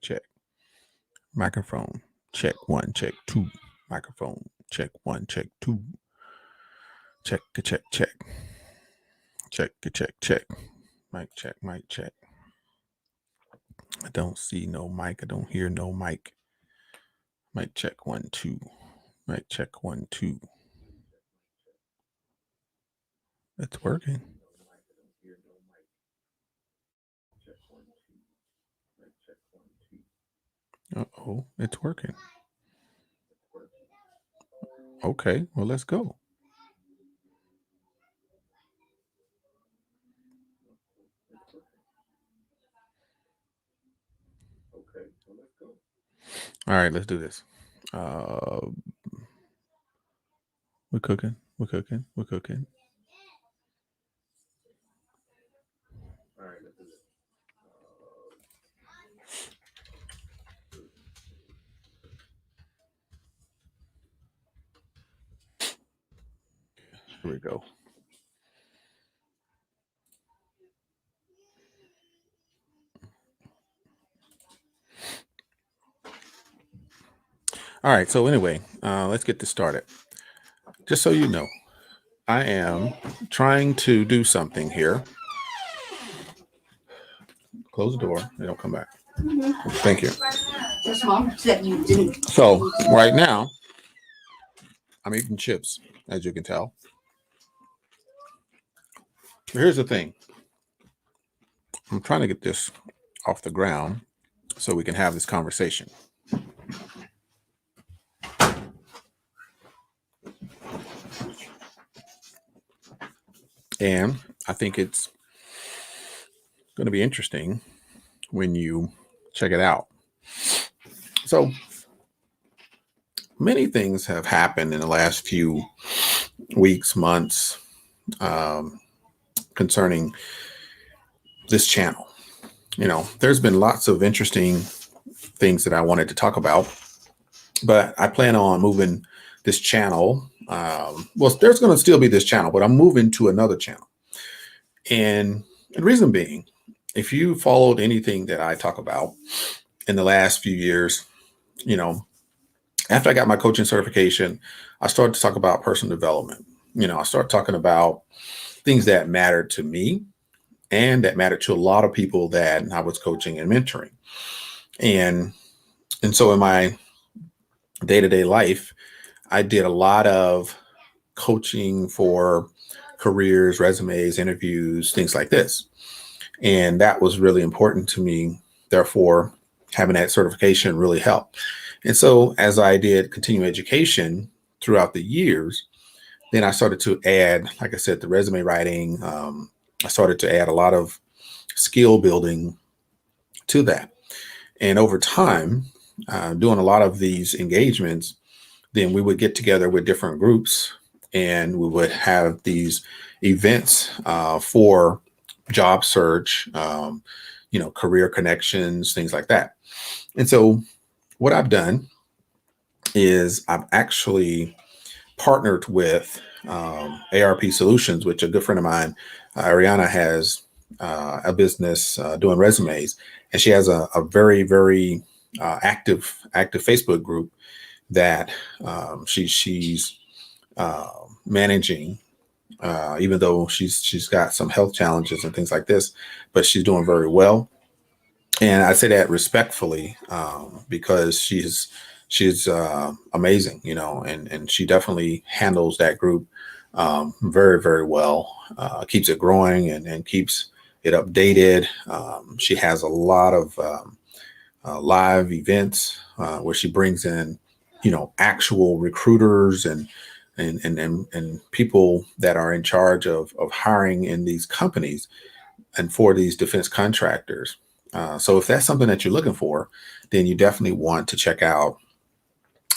Check. Microphone. Check 1, check 2. Microphone. Check 1, check 2. Check. Check. Mic check, mic check. I don't see no mic. I don't hear no mic. Mic check 1, 2. Mic check 1, 2. It's working. Uh-oh, it's working. Okay, well, let's go. All right, let's do this. We're cooking. All right, let's do this. Here we go. All right, so anyway, let's get this started. Just so you know, I am trying to do something here. Close the door. They don't come back. Thank you. Just mom said you didn't. So right now, I'm eating chips, as you can tell. Here's the thing. I'm trying to get this off the ground so we can have this conversation. And I think it's going to be interesting when you check it out. So many things have happened in the last few weeks, months, concerning this channel. You know, there's been lots of interesting things that I wanted to talk about, but I plan on moving this channel. Well, there's going to still be this channel, but I'm moving to another channel. And the reason being, if you followed anything that I talk about in the last few years, you know, after I got my coaching certification, I started to talk about personal development. You know, I started talking about things that mattered to me and that mattered to a lot of people that I was coaching and mentoring. And so in my day-to-day life, I did a lot of coaching for careers, resumes, interviews, things like this. And that was really important to me. Therefore, having that certification really helped. And so as I did continuing education throughout the years, then I started to add, like I said, the resume writing. I started to add a lot of skill building to that. And over time, doing a lot of these engagements, then we would get together with different groups and we would have these events for job search, you know, career connections, things like that. And so what I've done is I've actually partnered with ARP Solutions, which a good friend of mine, Ariana, has a business doing resumes, and she has a very, very active Facebook group that she's managing, even though she's got some health challenges and things like this, but she's doing very well. And I say that respectfully because she's amazing, you know, and she definitely handles that group very, very well, keeps it growing and keeps it updated. She has a lot of live events where she brings in, you know, actual recruiters and people that are in charge of hiring in these companies and for these defense contractors. So if that's something that you're looking for, then you definitely want to check out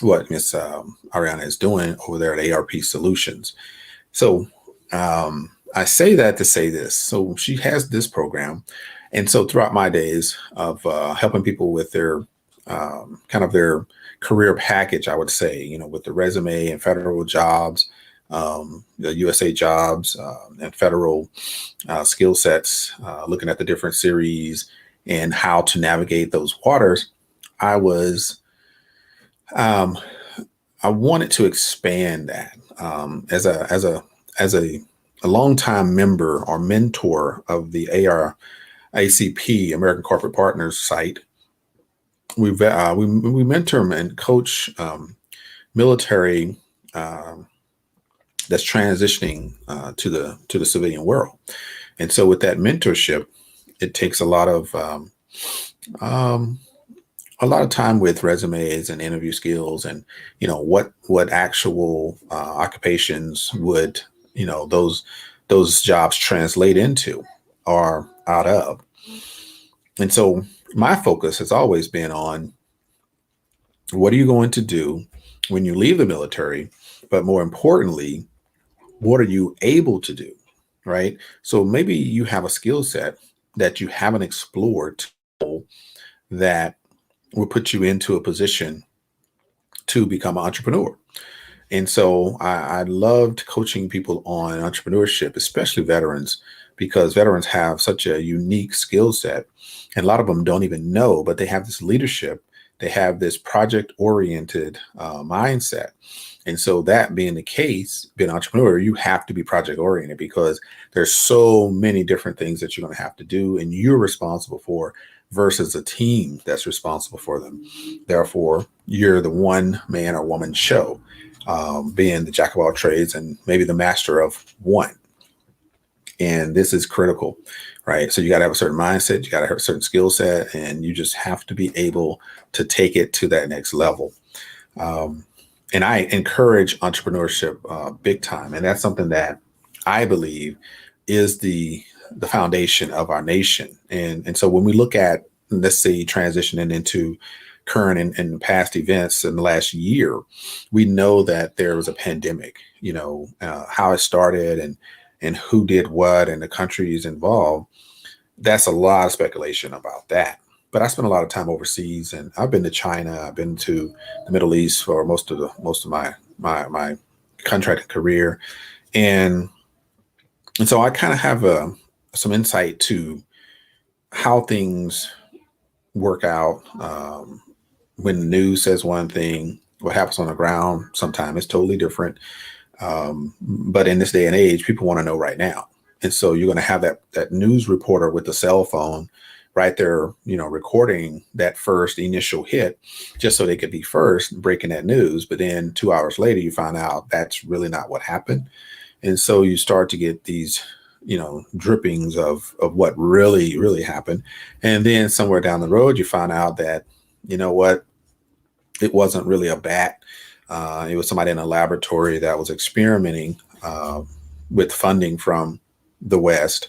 what Miss Ariana is doing over there at ARP Solutions. So I say that to say this. So she has this program. And so throughout my days of helping people with their kind of their career package, I would say, you know, with the resume and federal jobs, the USA jobs and federal skill sets, looking at the different series and how to navigate those waters, I was I wanted to expand that as a longtime member or mentor of the ARACP, American Corporate Partners site. We mentor and coach military that's transitioning to the civilian world, and so with that mentorship, it takes um, a lot of time with resumes and interview skills, and what actual occupations would those jobs translate into or out of. And so my focus has always been on what are you going to do when you leave the military, but more importantly, what are you able to do, right? So maybe you have a skill set that you haven't explored that will put you into a position to become an entrepreneur. And so I loved coaching people on entrepreneurship, especially veterans, because veterans have such a unique skill set. And a lot of them don't even know, but they have this leadership, they have this project oriented mindset. And so that being the case, being an entrepreneur, you have to be project oriented because there's so many different things that you're going to have to do and you're responsible for versus a team that's responsible for them. Therefore, you're the one man or woman show, being the jack of all trades and maybe the master of one. And this is critical, right? So you got to have a certain mindset, you got to have a certain skill set, and you just have to be able to take it to that next level. And I encourage entrepreneurship big time. And that's something that I believe is the foundation of our nation. And so when we look at, let's say, transitioning into current and past events in the last year, we know that there was a pandemic, how it started and who did what and the countries involved. That's a lot of speculation about that. But I spent a lot of time overseas, and I've been to China, I've been to the Middle East for most of my contracting career, and so I kind of have some insight to how things work out. When the news says one thing, what happens on the ground sometimes is totally different. But in this day and age, people want to know right now. And so you're going to have that news reporter with the cell phone right there, recording that first initial hit just so they could be first breaking that news. But then 2 hours later, you find out that's really not what happened. And so you start to get these, drippings of what really, really happened. And then somewhere down the road, you find out that, what, it wasn't really a bat. It was somebody in a laboratory that was experimenting with funding from the West.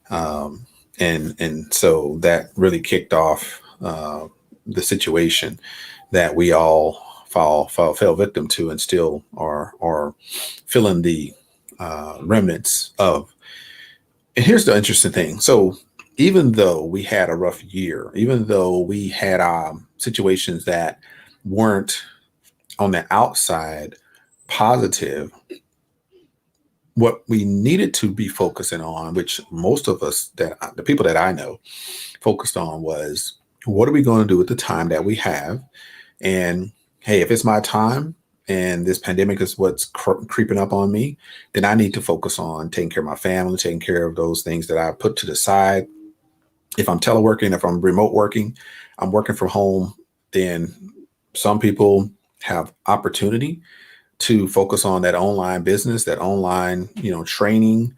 And so that really kicked off the situation that we all fell victim to and still are feeling the remnants of. And here's the interesting thing. So even though we had a rough year, even though we had situations that weren't on the outside positive, what we needed to be focusing on, which most of us, the people that I know, focused on, was what are we going to do with the time that we have? And hey, if it's my time and this pandemic is what's creeping up on me, then I need to focus on taking care of my family, taking care of those things that I put to the side. If I'm teleworking, if I'm remote working, I'm working from home, then some people have opportunity to focus on that online business, that online, training,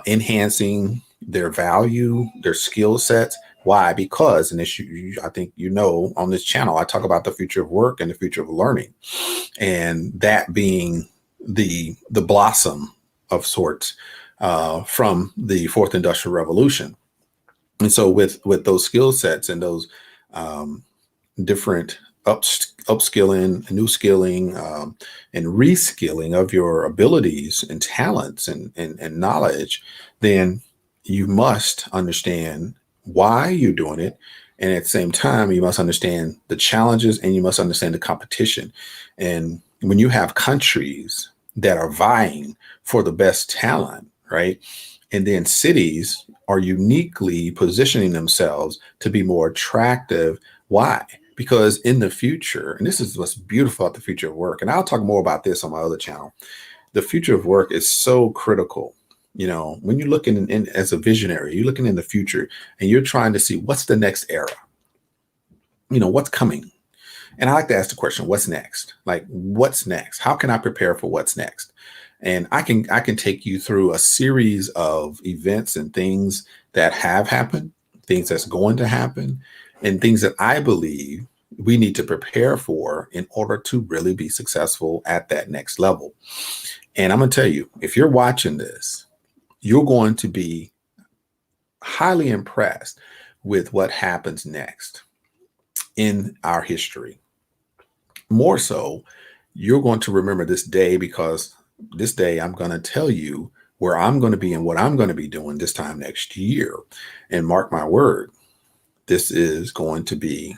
enhancing their value, their skill sets. Why? Because, and this, I think, on this channel, I talk about the future of work and the future of learning, and that being the blossom of sorts from the fourth industrial revolution. And so with those skill sets and those different upskilling, new skilling, and reskilling of your abilities and talents and knowledge, then you must understand why you're doing it. And at the same time, you must understand the challenges and you must understand the competition. And when you have countries that are vying for the best talent, right? And then cities are uniquely positioning themselves to be more attractive. Why? Because in the future, and this is what's beautiful about the future of work, and I'll talk more about this on my other channel, the future of work is so critical. When you're looking in as a visionary, you're looking in the future and you're trying to see what's the next era, what's coming. And I like to ask the question, what's next? Like, what's next? How can I prepare for what's next? And I can take you through a series of events and things that have happened, things that's going to happen, and things that I believe we need to prepare for in order to really be successful at that next level. And I'm going to tell you, if you're watching this, you're going to be highly impressed with what happens next in our history. More so, you're going to remember this day, because this day I'm going to tell you where I'm going to be and what I'm going to be doing this time next year. And mark my word, this is going to be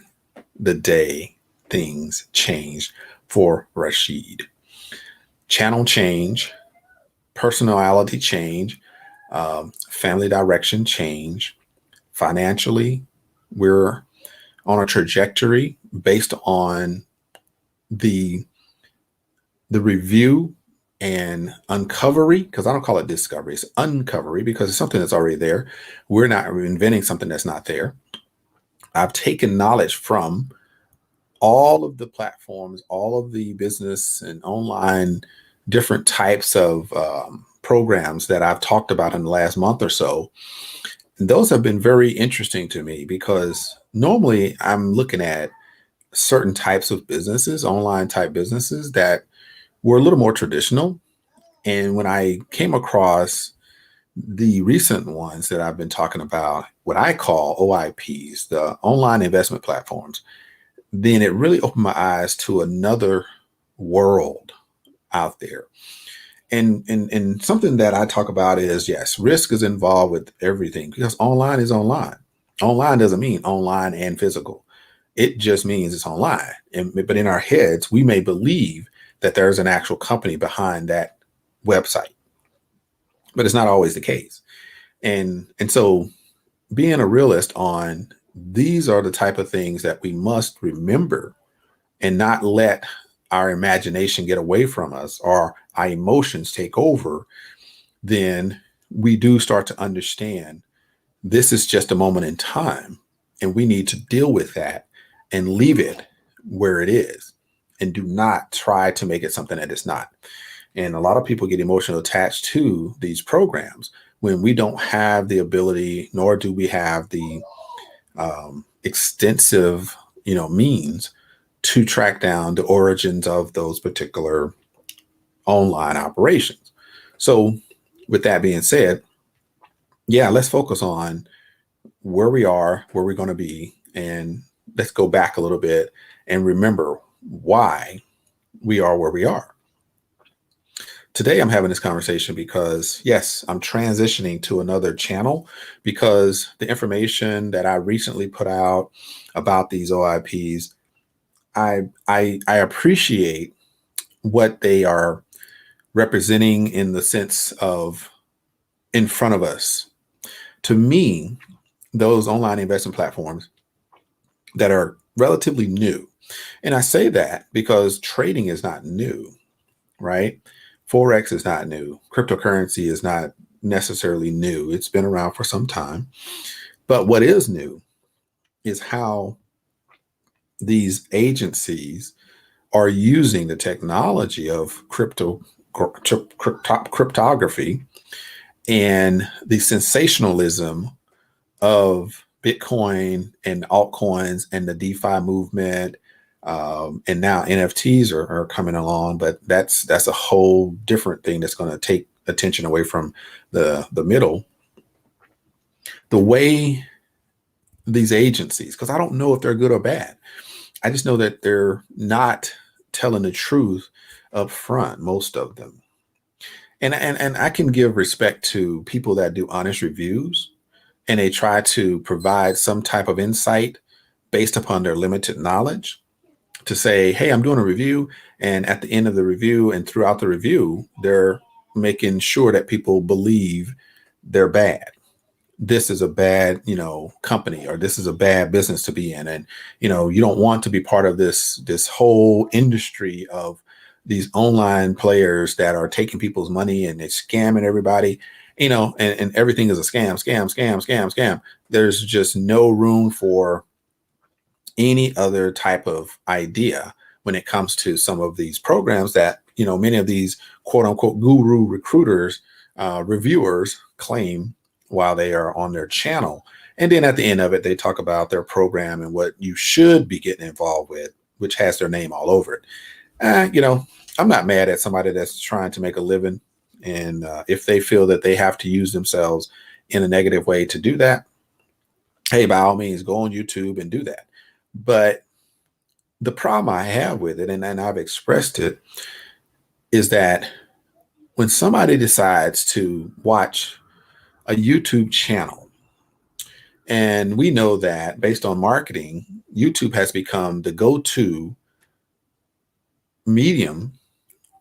the day things change for Rashid. Channel change, personality change, family direction change. Financially, we're on a trajectory based on the review and uncovery, because I don't call it discovery, it's uncovery, because it's something that's already there. We're not inventing something that's not there. I've taken knowledge from all of the platforms, all of the business and online different types of programs that I've talked about in the last month or so. And those have been very interesting to me, because normally I'm looking at certain types of businesses, online type businesses that were a little more traditional. And when I came across the recent ones that I've been talking about, what I call OIPs, the online investment platforms, then it really opened my eyes to another world out there. And something that I talk about is, yes, risk is involved with everything, because online is online. Online doesn't mean online and physical. It just means it's online. But in our heads, we may believe that there's an actual company behind that website, but it's not always the case. And so being a realist on these are the type of things that we must remember and not let our imagination get away from us or our emotions take over, then we do start to understand this is just a moment in time, and we need to deal with that and leave it where it is, and do not try to make it something that it's not. And a lot of people get emotionally attached to these programs when we don't have the ability, nor do we have the extensive, means to track down the origins of those particular online operations. So with that being said, yeah, let's focus on where we are, where we're going to be, and let's go back a little bit and remember why we are where we are. Today, I'm having this conversation because, yes, I'm transitioning to another channel, because the information that I recently put out about these OIPs, I appreciate what they are representing in the sense of in front of us. To me, those online investment platforms that are relatively new, and I say that because trading is not new, right? Forex is not new. Cryptocurrency is not necessarily new. It's been around for some time. But what is new is how these agencies are using the technology of cryptography and the sensationalism of Bitcoin and altcoins and the DeFi movement. And now NFTs are coming along, but that's a whole different thing that's going to take attention away from the middle. The way these agencies, because I don't know if they're good or bad, I just know that they're not telling the truth up front, most of them. And I can give respect to people that do honest reviews, and they try to provide some type of insight based upon their limited knowledge, to say, hey, I'm doing a review. And at the end of the review and throughout the review, they're making sure that people believe they're bad. this is a bad, company, or this is a bad business to be in. And, you don't want to be part of this whole industry of these online players that are taking people's money and they're scamming everybody, and everything is a scam, scam, scam, scam, scam. There's just no room for any other type of idea when it comes to some of these programs that, many of these quote unquote guru recruiters, reviewers claim while they are on their channel. And then at the end of it, they talk about their program and what you should be getting involved with, which has their name all over it. I'm not mad at somebody that's trying to make a living. And if they feel that they have to use themselves in a negative way to do that, hey, by all means, go on YouTube and do that. But the problem I have with it, and I've expressed it, is that when somebody decides to watch a YouTube channel, and we know that based on marketing, YouTube has become the go-to medium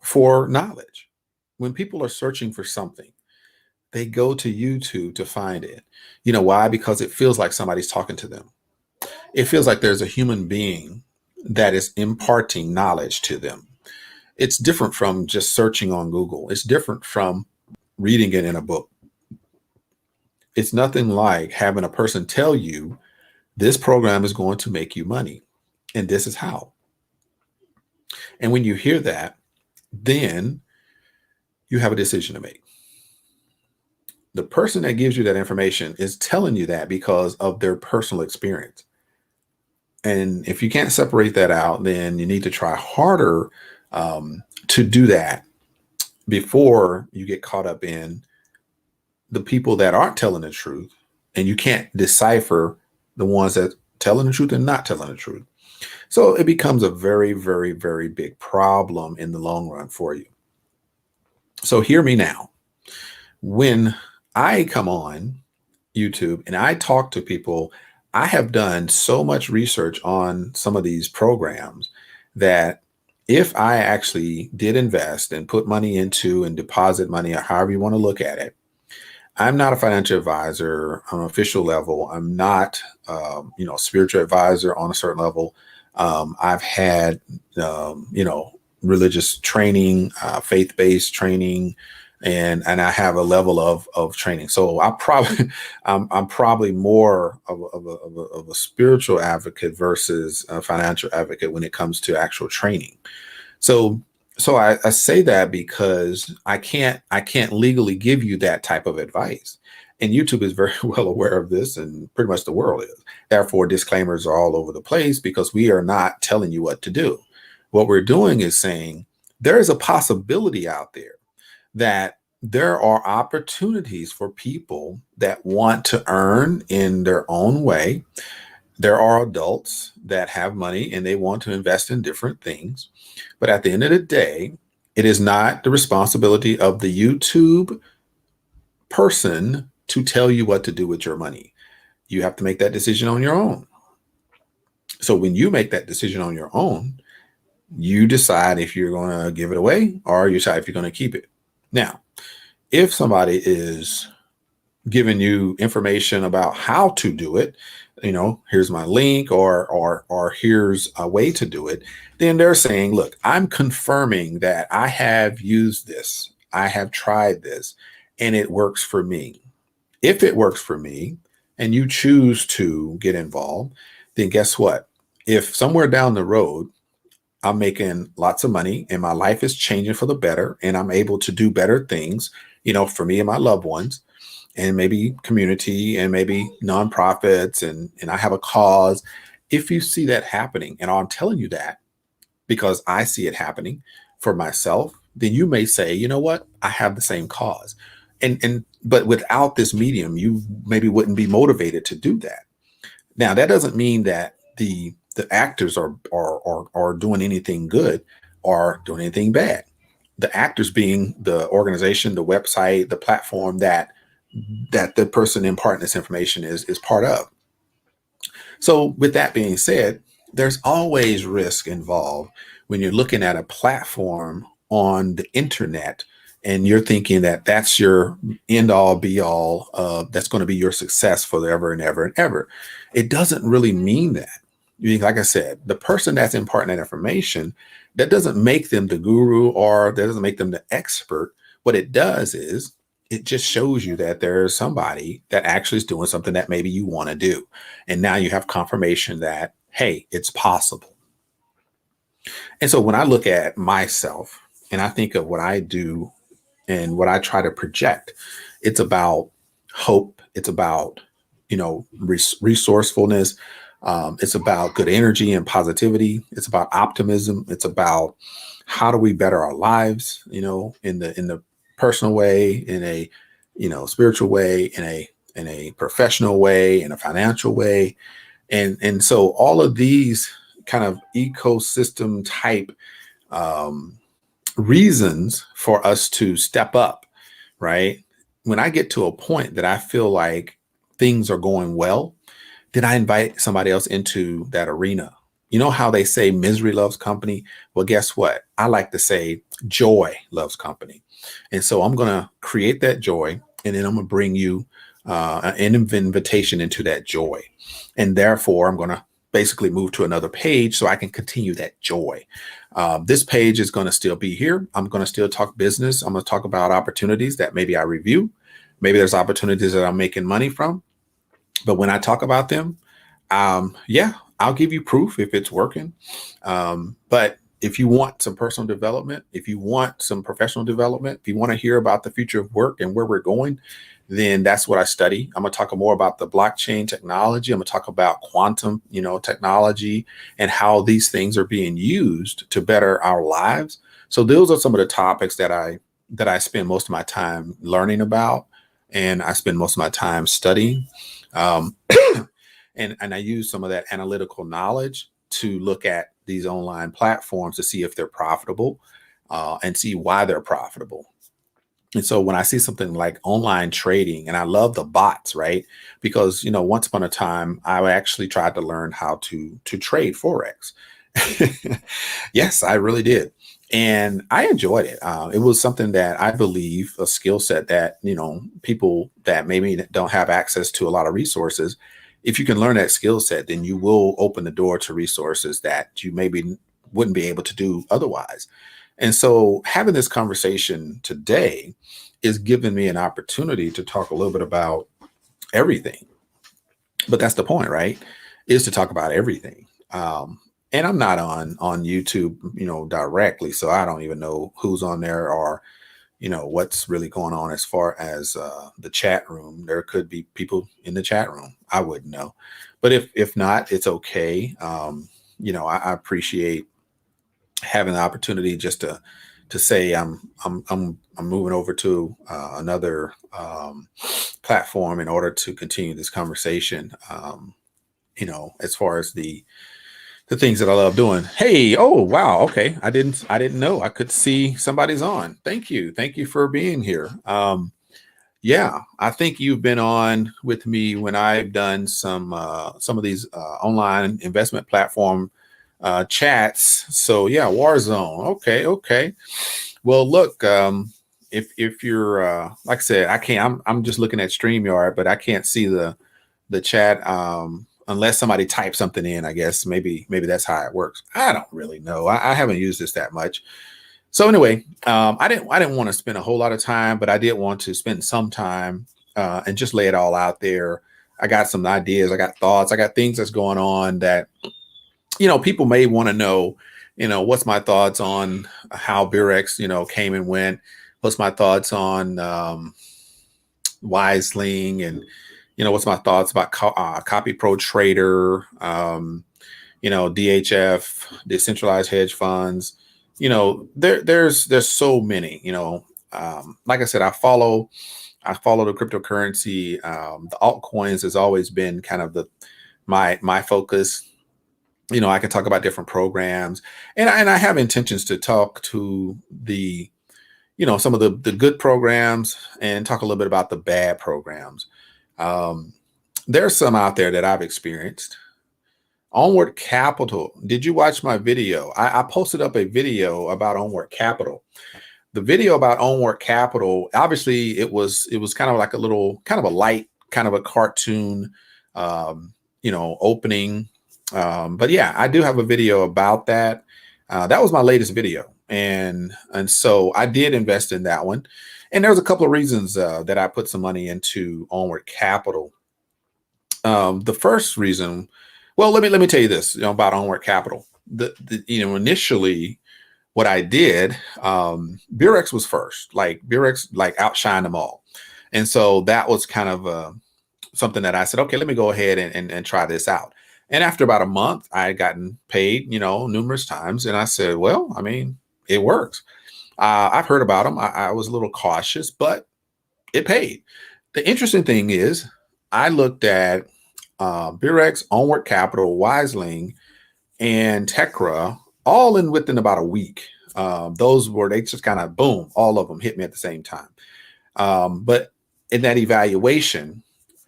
for knowledge. When people are searching for something, they go to YouTube to find it. You know why? Because it feels like somebody's talking to them. It feels like there's a human being that is imparting knowledge to them. It's different from just searching on Google. It's different from reading it in a book. It's nothing like having a person tell you this program is going to make you money and this is how. And when you hear that, then you have a decision to make. The person that gives you that information is telling you that because of their personal experience. And if you can't separate that out, then you need to try harder to do that before you get caught up in the people that aren't telling the truth, and you can't decipher the ones that telling the truth and not telling the truth. So it becomes a very, very, very big problem in the long run for you. So hear me now. When I come on YouTube and I talk to people, I have done so much research on some of these programs that if I actually did invest and put money into and deposit money, or however you want to look at it, I'm not a financial advisor on an official level. I'm not, spiritual advisor on a certain level. I've had, religious training, faith-based training, and I have a level of training. So I'm probably more of a spiritual advocate versus a financial advocate when it comes to actual training. So I say that because I can't legally give you that type of advice. And YouTube is very well aware of this, and pretty much the world is. Therefore, disclaimers are all over the place because we are not telling you what to do. What we're doing is saying there is a possibility out there that there are opportunities for people that want to earn in their own way. There are adults that have money and they want to invest in different things. But at the end of the day, it is not the responsibility of the YouTube person to tell you what to do with your money. You have to make that decision on your own. So when you make that decision on your own, you decide if you're going to give it away or you decide if you're going to keep it. Now, if somebody is giving you information about how to do it, here's my link or here's a way to do it, then they're saying, look, I'm confirming that I have used this. I have tried this and it works for me. If it works for me and you choose to get involved, then guess what? If somewhere down the road, I'm making lots of money and my life is changing for the better and I'm able to do better things, for me and my loved ones, and maybe community and maybe nonprofits, and I have a cause. If you see that happening, and I'm telling you that because I see it happening for myself, then you may say, you know what, I have the same cause. But without this medium, you maybe wouldn't be motivated to do that. Now, that doesn't mean that the actors are doing anything good or doing anything bad. The actors being the organization, the website, the platform that the person imparting this information is part of. So with that being said, there's always risk involved when you're looking at a platform on the internet and you're thinking that that's your end all be all, that's going to be your success forever and ever and ever. It doesn't really mean that. Like I said, the person that's imparting that information, that doesn't make them the guru, or that doesn't make them the expert. What it does is it just shows you that there's somebody that actually is doing something that maybe you want to do. And now you have confirmation that, hey, it's possible. And so when I look at myself and I think of what I do and what I try to project, it's about hope. It's about, resourcefulness. It's about good energy and positivity. It's about optimism. It's about how do we better our lives, in the personal way, in a, spiritual way, in a professional way, in a financial way. And so all of these kind of ecosystem type reasons for us to step up, right? When I get to a point that I feel like things are going well, then I invite somebody else into that arena. You know how they say misery loves company? Well, guess what? I like to say joy loves company. And so I'm going to create that joy, and then I'm going to bring you an invitation into that joy. And therefore, I'm going to basically move to another page so I can continue that joy. This page is going to still be here. I'm going to still talk business. I'm going to talk about opportunities that maybe I review. Maybe there's opportunities that I'm making money from. But when I talk about them, yeah, I'll give you proof if it's working. But if you want some personal development, if you want some professional development, if you want to hear about the future of work and where we're going, then that's what I study. I'm going to talk more about the blockchain technology. I'm going to talk about quantum, technology, and how these things are being used to better our lives. So those are some of the topics that I spend most of my time learning about, and I spend most of my time studying. And I use some of that analytical knowledge to look at these online platforms to see if they're profitable, and see why they're profitable. And so when I see something like online trading, and I love the bots, right? Because, once upon a time, I actually tried to learn how to trade Forex. Yes, I really did. And I enjoyed it. It was something that I believe, a skill set that, people that maybe don't have access to a lot of resources, if you can learn that skill set, then you will open the door to resources that you maybe wouldn't be able to do otherwise. And so having this conversation today is giving me an opportunity to talk a little bit about everything. But that's the point, right? Is to talk about everything. And I'm not on YouTube, directly, so I don't even know who's on there, or what's really going on as far as the chat room. There could be people in the chat room. I wouldn't know, but if not, it's okay. I appreciate having the opportunity just to say I'm moving over to another platform in order to continue this conversation. As far as the things that I love doing. Hey, oh wow, okay. I didn't know I could see somebody's on. Thank you for being here. Yeah, I think you've been on with me when I've done some of these online investment platform chats. So yeah, Warzone. Okay. Well, look, if you're like I said, I can't. I'm just looking at StreamYard, but I can't see the chat unless somebody types something in. I guess maybe that's how it works. I don't really know. I haven't used this that much. So anyway, I didn't want to spend a whole lot of time, but I did want to spend some time and just lay it all out there. I got some ideas. I got thoughts. I got things that's going on that people may want to know. What's my thoughts on how Birex came and went. What's my thoughts on Wiseling, and what's my thoughts about Copy Pro Trader, DHF, decentralized hedge funds. There's so many. Like I said, I follow the cryptocurrency. The altcoins has always been kind of my focus. I can talk about different programs, and I have intentions to talk to the some of the good programs and talk a little bit about the bad programs. There's some out there that I've experienced. Onward Capital. Did you watch my video? I posted up a video about Onward Capital. the video about Onward Capital, obviously it was kind of like a little, kind of a light, kind of a cartoon, opening. But yeah, I do have a video about that. That was my latest video. And so I did invest in that one. And there was a couple of reasons that I put some money into Onward Capital. The first reason, well, let me tell you this, about Onward Capital. Initially, what I did, Burex was first. Like Burex, like outshined them all, and so that was kind of something that I said, okay, let me go ahead and try this out. And after about a month, I had gotten paid, numerous times, and I said, well, I mean, it works. I've heard about them. I was a little cautious, but it paid. The interesting thing is, I looked at Burex, Onward Capital, Wiseling, and Tekra all within about a week. They just kind of boom, all of them hit me at the same time. But in that evaluation,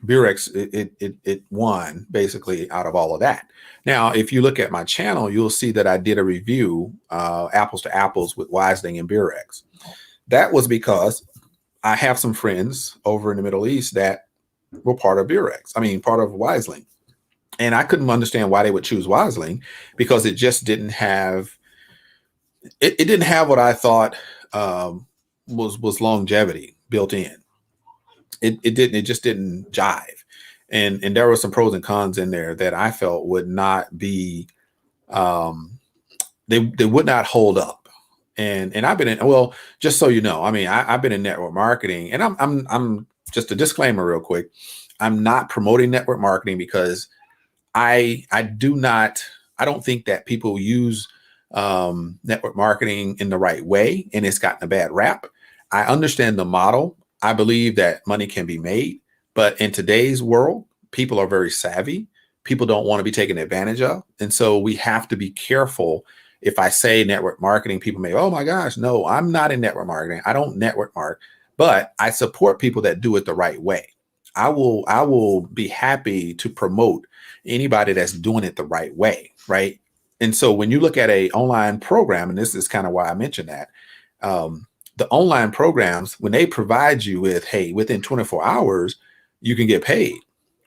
Burex, it won basically out of all of that. Now, if you look at my channel, you'll see that I did a review, apples to apples, with Wiseling and Burex. That was because I have some friends over in the Middle East that were part of part of Wiseling. And I couldn't understand why they would choose Wiseling, because it just didn't have, it didn't have what I thought was longevity built in. It just didn't jive. And there were some pros and cons in there that I felt would not be, they would not hold up. And I've been in, well, just so you know, I've been in network marketing, and I'm just a disclaimer real quick. I'm not promoting network marketing because I don't think that people use network marketing in the right way, and it's gotten a bad rap. I understand the model. I believe that money can be made, but in today's world, people are very savvy. People don't want to be taken advantage of. And so we have to be careful. If I say network marketing, people may, oh my gosh, no, I'm not in network marketing. I don't network market, but I support people that do it the right way. I will be happy to promote anybody that's doing it the right way, right? And so when you look at a online program, and this is kind of why I mentioned that, the online programs, when they provide you with, hey, within 24 hours, you can get paid.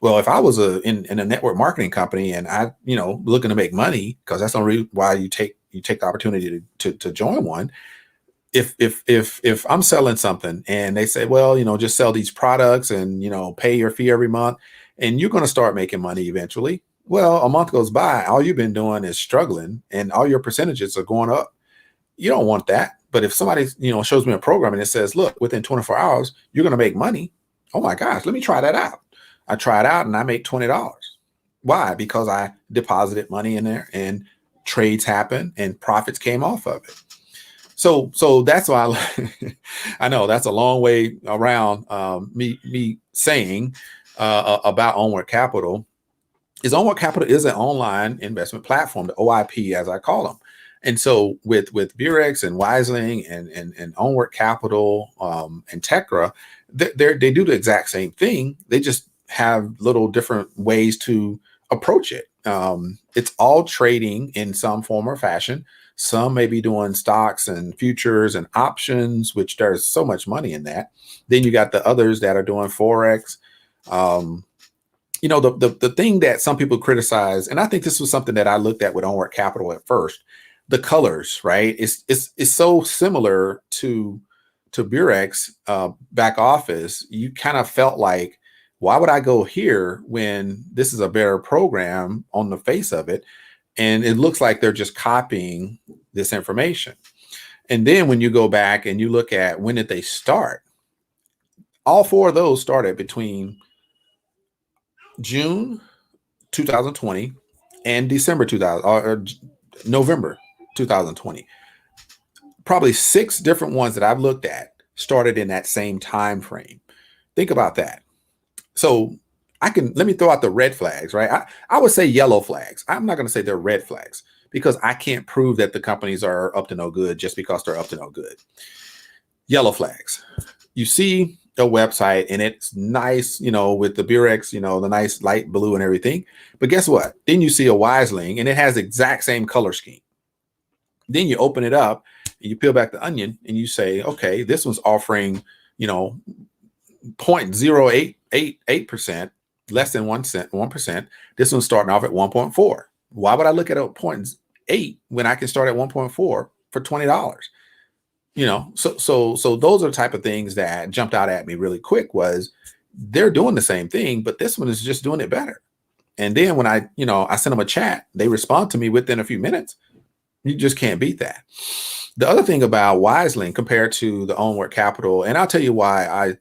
Well, if I was in a network marketing company and I, looking to make money, because that's the reason why you take the opportunity to join one. If I'm selling something and they say, well, just sell these products and, pay your fee every month, and you're going to start making money eventually. Well, a month goes by, all you've been doing is struggling, and all your percentages are going up. You don't want that. But if somebody, shows me a program and it says, look, within 24 hours, you're going to make money. Oh my gosh, let me try that out. I try it out and I make $20. Why? Because I deposited money in there and trades happened and profits came off of it. So that's why I know that's a long way around me saying about Onward Capital. Onward Capital is an online investment platform, the OIP, as I call them. And so with Burex and Wiseling and Onward Capital and Tekra, they do the exact same thing. They just have little different ways to approach it. It's all trading in some form or fashion. Some may be doing stocks and futures and options, which there's so much money in that. Then you got the others that are doing Forex. The thing that some people criticize, and I think this was something that I looked at with Onward Capital at first, the colors, right? It's so similar to Burex back office. You kind of felt like, why would I go here when this is a better program on the face of it? And it looks like they're just copying this information. And then when you go back and you look at when did they start, all four of those started between June 2020 and December 2000 or November 2020. Probably 6 different ones that I've looked at started in that same time frame. Think about that. So let me throw out the red flags, right? I would say yellow flags. I'm not going to say they're red flags because I can't prove that the companies are up to no good just because they're up to no good. Yellow flags. You see a website and it's nice, with the Burex, the nice light blue and everything. But guess what? Then you see a Wiseling and it has the exact same color scheme. Then you open it up You peel back the onion and you say, okay, this one's offering, 0.0888%, less than 1%. This one's starting off at 1.4. Why would I look at a 0.8 when I can start at 1.4 for $20? So those are the type of things that jumped out at me really quick. Was they're doing the same thing, but this one is just doing it better. And then when I send them a chat, they respond to me within a few minutes. You just can't beat that. The other thing about Wiseling compared to the Onward Capital, and I'll tell you why I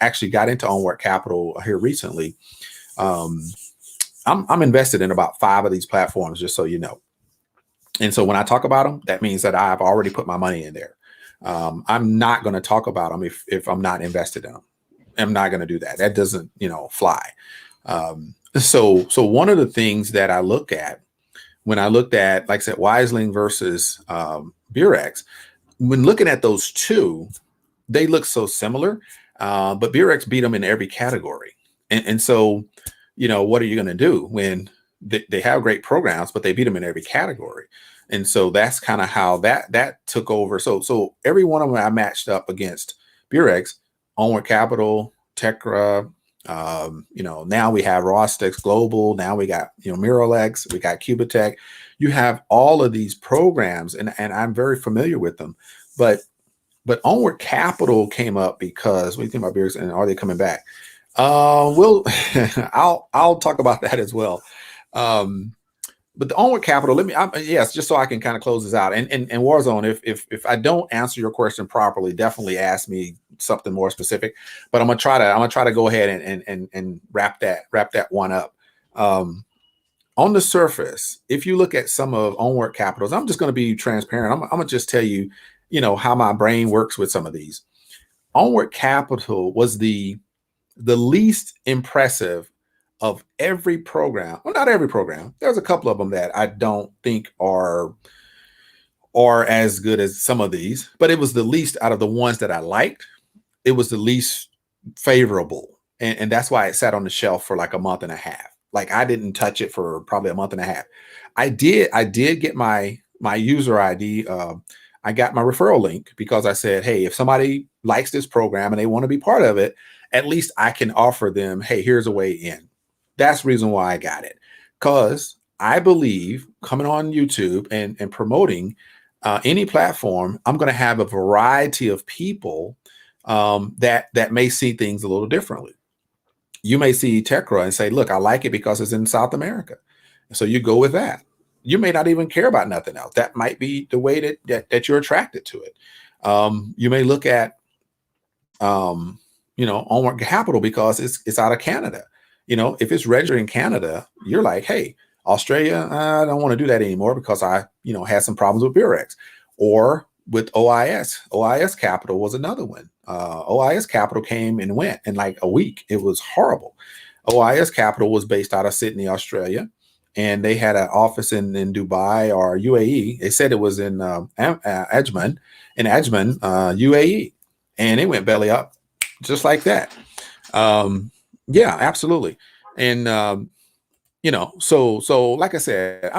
actually got into Onward Capital here recently. I'm invested in about 5 of these platforms, just so you know. And so when I talk about them, that means that I've already put my money in there. I'm not going to talk about them if I'm not invested in them. I'm not going to do that. That doesn't, fly. So one of the things that I look at when I looked at, like I said, Wiseling versus Burex, when looking at those two, they look so similar, but Burex beat them in every category. And so, what are you going to do when they have great programs, but they beat them in every category? And so that's kind of how that took over. So every one of them I matched up against Burex, Onward Capital, Tekra. Now we have Rostex Global. Now we got, Miralex, we got Cubatech. You have all of these programs, and I'm very familiar with them. But Onward Capital came up because, what do you think about Burex, and are they coming back? I'll talk about that as well. But the Onward Capital, just so I can kind of close this out. And Warzone, if I don't answer your question properly, definitely ask me something more specific. But I'm gonna try to go ahead and wrap that one up. On the surface, if you look at some of Onward Capitals, I'm just going to be transparent. I'm gonna just tell you, how my brain works with some of these. Onward Capital was the least impressive of every program. Well, not every program. There's a couple of them that I don't think are as good as some of these, but it was the least out of the ones that I liked. It was the least favorable. And that's why it sat on the shelf for like a month and a half. Like I didn't touch it for probably a month and a half. I did get my user ID. I got my referral link because I said, hey, if somebody likes this program and they want to be part of it, at least I can offer them, hey, here's a way in. That's the reason why I got it. Because I believe coming on YouTube and promoting any platform, I'm going to have a variety of people that may see things a little differently. You may see Tekra and say, look, I like it because it's in South America. So you go with that. You may not even care about nothing else. That might be the way that you're attracted to it. You may look at, Onward Capital because it's out of Canada. If it's registered in Canada, you're like, hey, Australia, I don't want to do that anymore because I, had some problems with Burex. Or with OIS. OIS Capital was another one. OIS Capital came and went in like a week. It was horrible. OIS Capital was based out of Sydney, Australia, and they had an office in Dubai or UAE. They said it was in Ajman, UAE, and it went belly up just like that. Yeah, absolutely. And so like I said,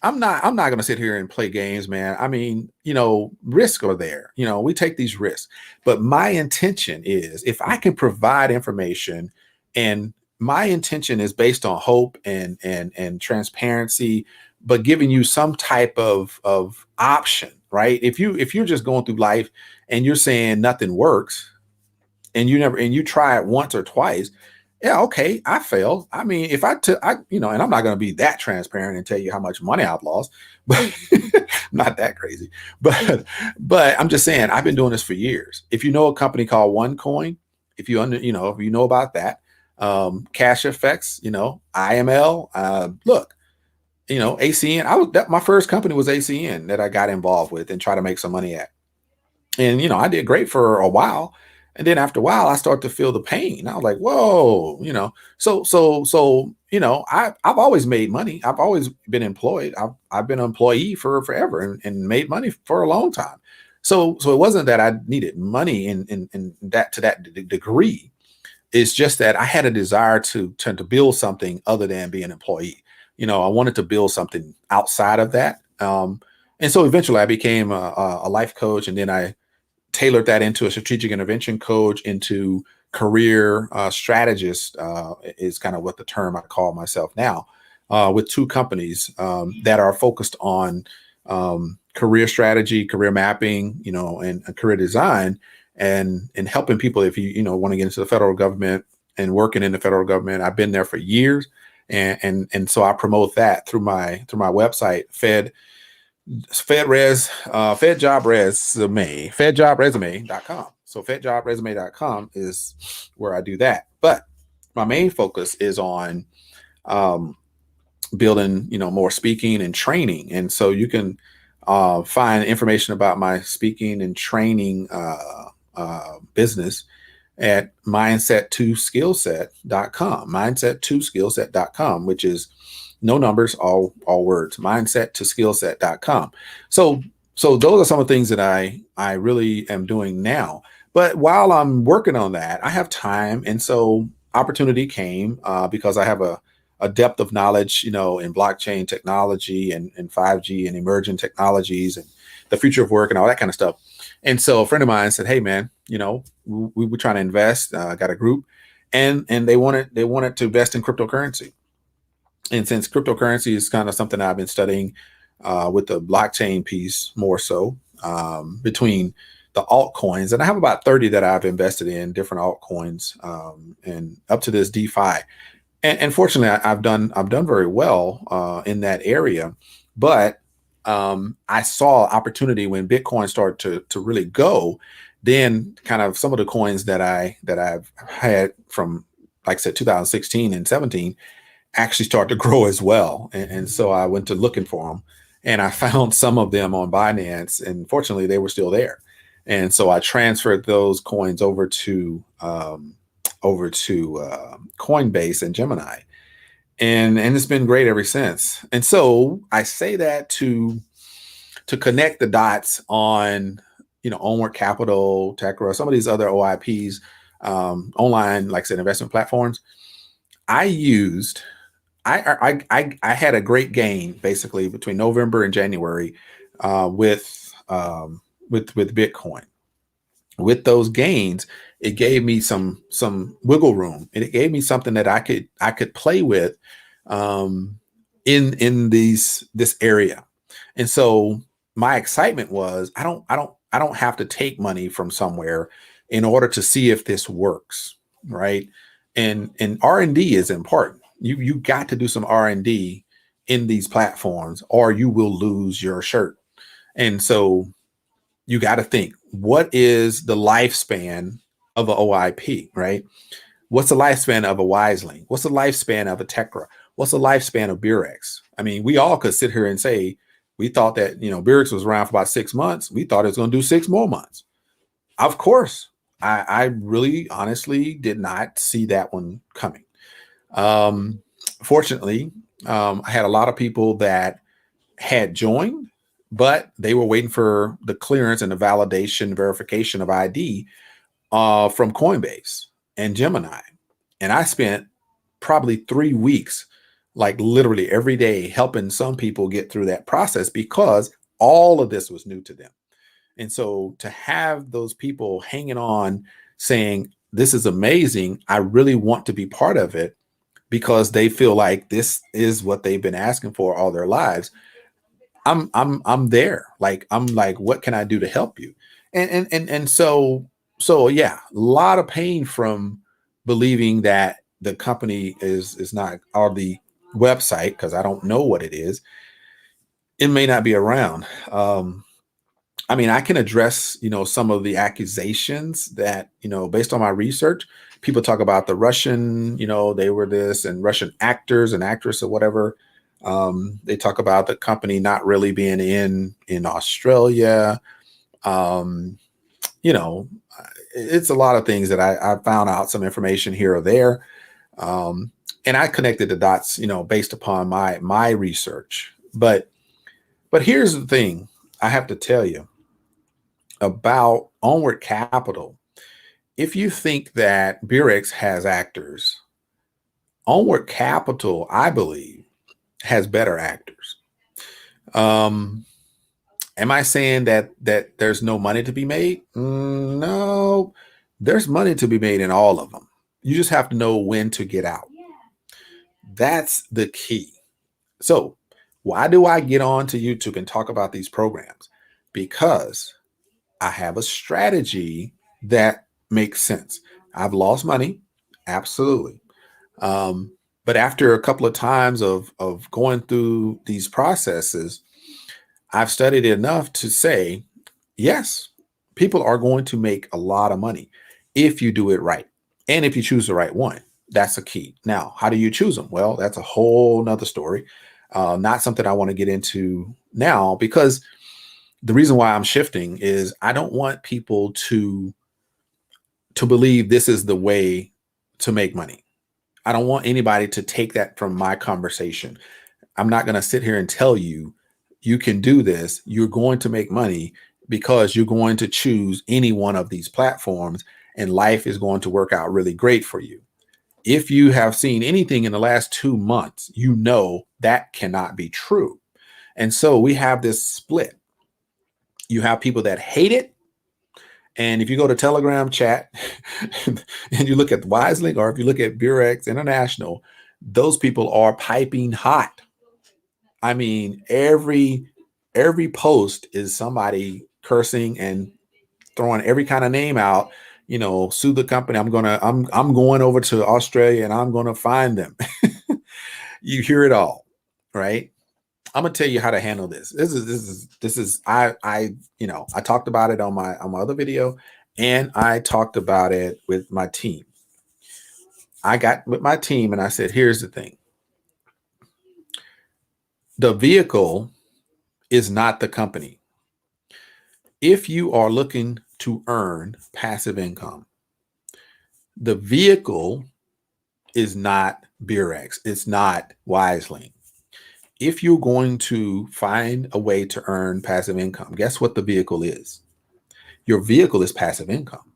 I'm not going to sit here and play games, man. I mean, risks are there. We take these risks. But my intention is if I can provide information, and my intention is based on hope and transparency, but giving you some type of option, right? If you're just going through life and you're saying nothing works, and you try it once or twice, yeah, okay, I failed. I mean, if and I'm not going to be that transparent and tell you how much money I've lost, but not that crazy. But I'm just saying, I've been doing this for years. If you know a company called OneCoin, if you know about that, Cash Effects, IML, look, ACN. My first company was ACN that I got involved with and try to make some money at, and I did great for a while. And then after a while, I started to feel the pain. I was like, whoa, So I've always made money. I've always been employed. I've been an employee for forever and made money for a long time. So it wasn't that I needed money in that to that degree. It's just that I had a desire to build something other than being an employee. I wanted to build something outside of that. And so eventually I became a life coach, and then I tailored that into a strategic intervention coach, into career strategist, is kind of what the term I call myself now, with two companies that are focused on career strategy, career mapping, and career design, and helping people if you want to get into the federal government and working in the federal government. I've been there for years, and so I promote that through my website, fedjobresume.com. So fedjobresume.com is where I do that. But my main focus is on um, building, more speaking and training. And so you can find information about my speaking and training business at mindset2skillset.com, mindset2skillset.com, which is no numbers, all words, mindset2skillset.com. So those are some of the things that I really am doing now. But while I'm working on that, I have time. And so opportunity came because I have a depth of knowledge, in blockchain technology and 5G and emerging technologies and the future of work and all that kind of stuff. And so a friend of mine said, "Hey, man, we were trying to invest. Got a group, and they wanted to invest in cryptocurrency. And since cryptocurrency is kind of something I've been studying with the blockchain piece more so between the altcoins, and I have about 30 that I've invested in different altcoins and up to this DeFi. And fortunately, I've done very well in that area, but I saw opportunity when Bitcoin started to really go. Then, kind of some of the coins that I've had from, like I said, 2016 and 17 actually start to grow as well. And so I went to looking for them, and I found some of them on Binance, and fortunately, they were still there. And so I transferred those coins over to Coinbase and Gemini, and it's been great ever since. And so I say that to connect the dots on Onward Capital, Tekra, some of these other OIPs, online, like I said, investment platforms. I used I had a great gain basically between November and January with Bitcoin. With those gains, it gave me some wiggle room, and it gave me something that I could play with in this area. And so my excitement was I don't have to take money from somewhere in order to see if this works, right? And R&D is important. You got to do some R&D in these platforms, or you will lose your shirt. And so you got to think, what is the lifespan of an OIP, right? What's the lifespan of a Wiseling? What's the lifespan of a Tekra? What's the lifespan of Birex? I mean, we all could sit here and say, we thought that, Birex was around for about 6 months. We thought it was going to do 6 more months. Of course, I really honestly did not see that one coming. Fortunately, I had a lot of people that had joined, but they were waiting for the clearance and the validation, verification of ID from Coinbase and Gemini. And I spent probably 3 weeks, like literally every day, helping some people get through that process because all of this was new to them. And so to have those people hanging on saying, "This is amazing. I really want to be part of it," because they feel like this is what they've been asking for all their lives. I'm there. Like, I'm like, what can I do to help you? And so yeah, a lot of pain from believing that the company is not, or the website, because I don't know what it is. It may not be around. I mean, I can address, some of the accusations that, based on my research, people talk about the Russian, they were this, and Russian actors and actress or whatever. They talk about the company not really being in Australia. Um, it's a lot of things that I found out some information here or there. And I connected the dots, based upon my research. But here's the thing I have to tell you about Onward Capital. If you think that Birex has actors, Onward Capital, I believe, has better actors. Um, Am I saying that there's no money to be made? No, there's money to be made in all of them. You just have to know when to get out. That's the key. So, why do I get on to YouTube and talk about these programs? Because I have a strategy that makes sense. I've lost money, absolutely. But after a couple of times of going through these processes, I've studied enough to say, yes, people are going to make a lot of money if you do it right. And if you choose the right one, that's a key. Now, how do you choose them? Well, that's a whole nother story. Not something I want to get into now, because the reason why I'm shifting is I don't want people to believe this is the way to make money. I don't want anybody to take that from my conversation. I'm not going to sit here and tell you you can do this. You're going to make money because you're going to choose any one of these platforms and life is going to work out really great for you. If you have seen anything in the last 2 months, you know that cannot be true. And so we have this split. You have people that hate it. And if you go to Telegram chat and you look at Wiselink, or if you look at Burex International, those people are piping hot. I mean, every post is somebody cursing and throwing every kind of name out. Sue the company. I'm going over to Australia and I'm gonna find them. You hear it all, right? I'm gonna tell you how to handle this. I talked about it on my other video, and I talked about it with my team. I got with my team and I said, here's the thing. The vehicle is not the company. If you are looking to earn passive income, the vehicle is not Burex. It's not Wiselink. If you're going to find a way to earn passive income, guess what the vehicle is? Your vehicle is passive income.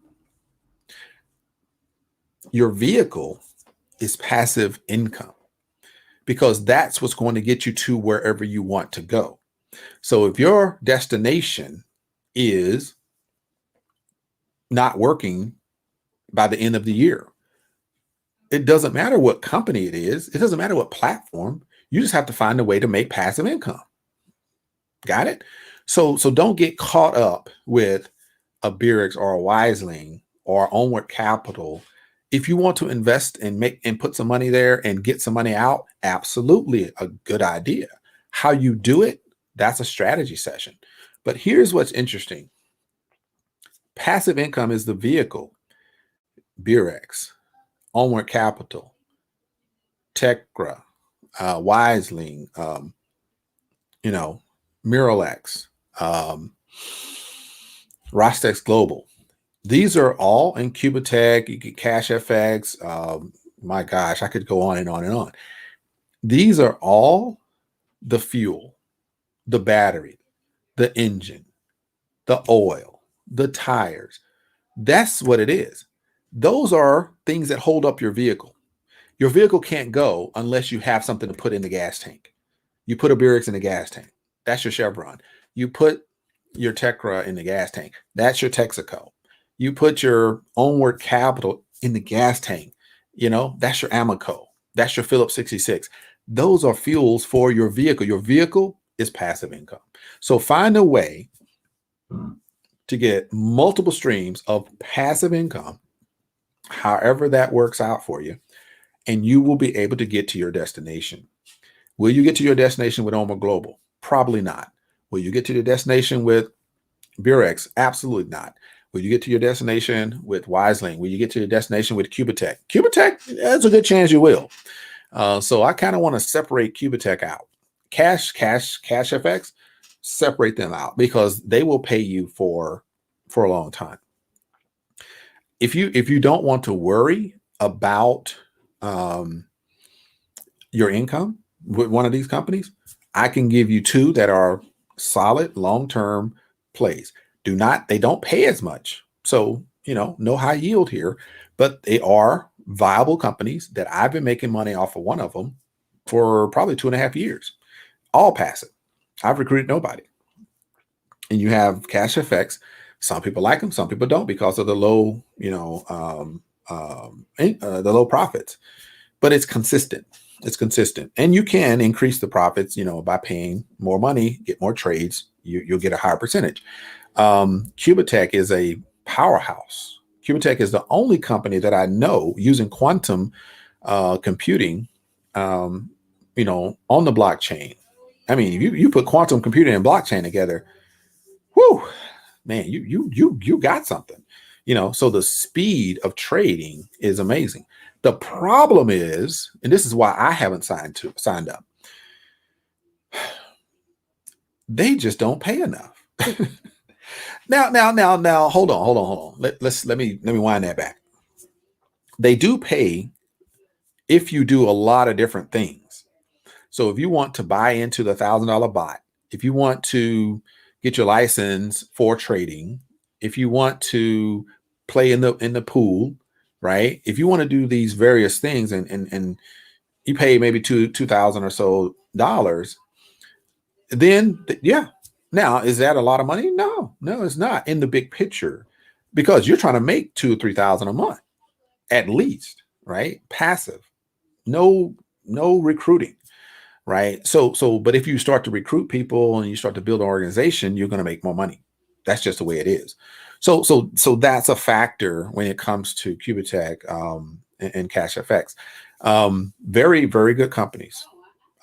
Your vehicle is passive income because that's what's going to get you to wherever you want to go. So if your destination is not working by the end of the year, it doesn't matter what company it is. It doesn't matter what platform. You just have to find a way to make passive income. Got it? So don't get caught up with a Burex or a Wiselink or Onward Capital. If you want to invest and put some money there and get some money out, absolutely a good idea. How you do it, that's a strategy session. But here's what's interesting. Passive income is the vehicle. Burex, Onward Capital, Tekra, Wiselink, Miralex, Rostex Global. These are all in Cubatech. You get Cash FX. My gosh, I could go on and on and on. These are all the fuel, the battery, the engine, the oil, the tires. That's what it is. Those are things that hold up your vehicle. Your vehicle can't go unless you have something to put in the gas tank. You put a Burex in the gas tank. That's your Chevron. You put your Tekra in the gas tank. That's your Texaco. You put your Onward Capital in the gas tank. That's your Amoco. That's your Phillips 66. Those are fuels for your vehicle. Your vehicle is passive income. So find a way to get multiple streams of passive income, however that works out for you, and you will be able to get to your destination. Will you get to your destination with Onward Global? Probably not. Will you get to your destination with Burex? Absolutely not. Will you get to your destination with Wiselink? Will you get to your destination with Cubatech? Cubatech, there's a good chance you will. So I kind of want to separate Cubatech out. Cash FX, separate them out because they will pay you for a long time. If you don't want to worry about your income with one of these companies, I can give you two that are solid long-term plays. They don't pay as much. So, no high yield here, but they are viable companies that I've been making money off of one of them for probably 2.5 years, all passive. I've recruited nobody. and you have cash effects. Some people like them, some people don't because of the low, the low profits. But it's consistent. It's consistent, and you can increase the profits, by paying more money, get more trades. You'll get a higher percentage. Cubatech is a powerhouse. Cubatech is the only company that I know using quantum computing, on the blockchain. I mean, you put quantum computing and blockchain together, whoo, man, you got something. So the speed of trading is amazing. The problem is, and this is why I haven't signed up, they just don't pay enough. Now, hold on. Let me wind that back. They do pay if you do a lot of different things. So if you want to buy into the $1,000 bot, if you want to get your license for trading, if you want to play in the pool, right? If you want to do these various things and you pay maybe $2,000 or so dollars, then yeah. Now, is that a lot of money? No, it's not in the big picture, because you're trying to make $2,000 or $3,000 a month at least, right? Passive, no recruiting, right? But if you start to recruit people and you start to build an organization, you're going to make more money. That's just the way it is. So that's a factor when it comes to Cubatech and Cash FX. Very, very good companies.